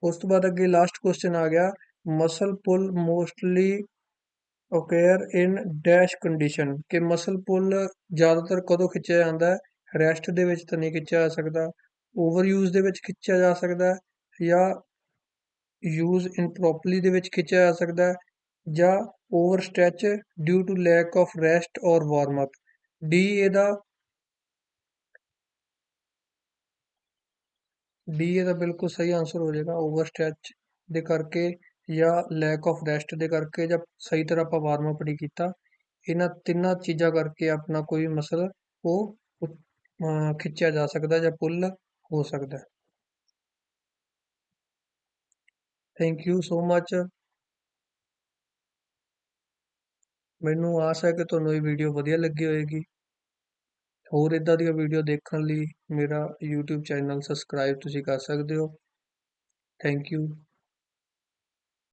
ਉਸ ਤੋਂ ਬਾਅਦ ਅੱਗੇ ਲਾਸਟ ਕੁਐਸਚਨ ਆ ਗਿਆ, ਮਸਲ ਪੁੱਲ ਮੋਸਟਲੀ ਓਕੇਅਰ ਇਨ ਡੈਸ਼ ਕੰਡੀਸ਼ਨ, ਕਿ ਮਸਲ ਪੁੱਲ ਜ਼ਿਆਦਾਤਰ ਕਦੋਂ ਖਿੱਚਿਆ ਜਾਂਦਾ ਹੈ, ਰੈਸਟ ਦੇ ਵਿੱਚ ਤਾਂ ਨਹੀਂ ਖਿੱਚਿਆ ਜਾ ਸਕਦਾ, ਓਵਰ ਯੂਜ਼ ਦੇ ਵਿੱਚ ਖਿੱਚਿਆ ਜਾ ਸਕਦਾ ਹੈ, ਜਾਂ ਯੂਜ਼ ਇਨਪ੍ਰੋਪਰਲੀ ਦੇ ਵਿੱਚ ਖਿੱਚਿਆ ਜਾ ਸਕਦਾ ਹੈ, ਜਾਂ overstretch due to lack of rest or warm up. D ਇਹਦਾ ਬਿਲਕੁਲ ਸਹੀ ਆਂਸਰ ਹੋ ਜਾਏਗਾ, ਓਵਰ ਸਟ੍ਰੈਚ ਦੇ ਕਰਕੇ ਜਾਂ ਲੈਕ ਆਫ ਰੈਸਟ ਦੇ ਕਰਕੇ, ਜਾਂ ਸਹੀ ਤਰ੍ਹਾਂ ਆਪਾਂ ਵਾਰਮ ਅਪ ਨਹੀਂ ਕੀਤਾ। ਇਹਨਾਂ ਤਿੰਨਾਂ ਚੀਜ਼ਾਂ ਕਰਕੇ ਆਪਣਾ ਕੋਈ ਮਸਲ ਉਹ ਖਿੱਚਿਆ ਜਾ ਸਕਦਾ ਜਾਂ ਪੁੱਲ ਹੋ ਸਕਦਾ। Thank you so much. ਮੈਨੂੰ ਆਸ ਹੈ ਕਿ ਤੁਹਾਨੂੰ ਇਹ ਵੀਡੀਓ ਵਧੀਆ ਲੱਗੀ ਹੋਏਗੀ। ਹੋਰ ਇਦਾਂ ਦੀਆਂ ਵੀਡੀਓ ਦੇਖਣ ਲਈ ਮੇਰਾ YouTube ਚੈਨਲ ਸਬਸਕ੍ਰਾਈਬ ਤੁਸੀਂ ਕਰ ਸਕਦੇ ਹੋ। Thank you.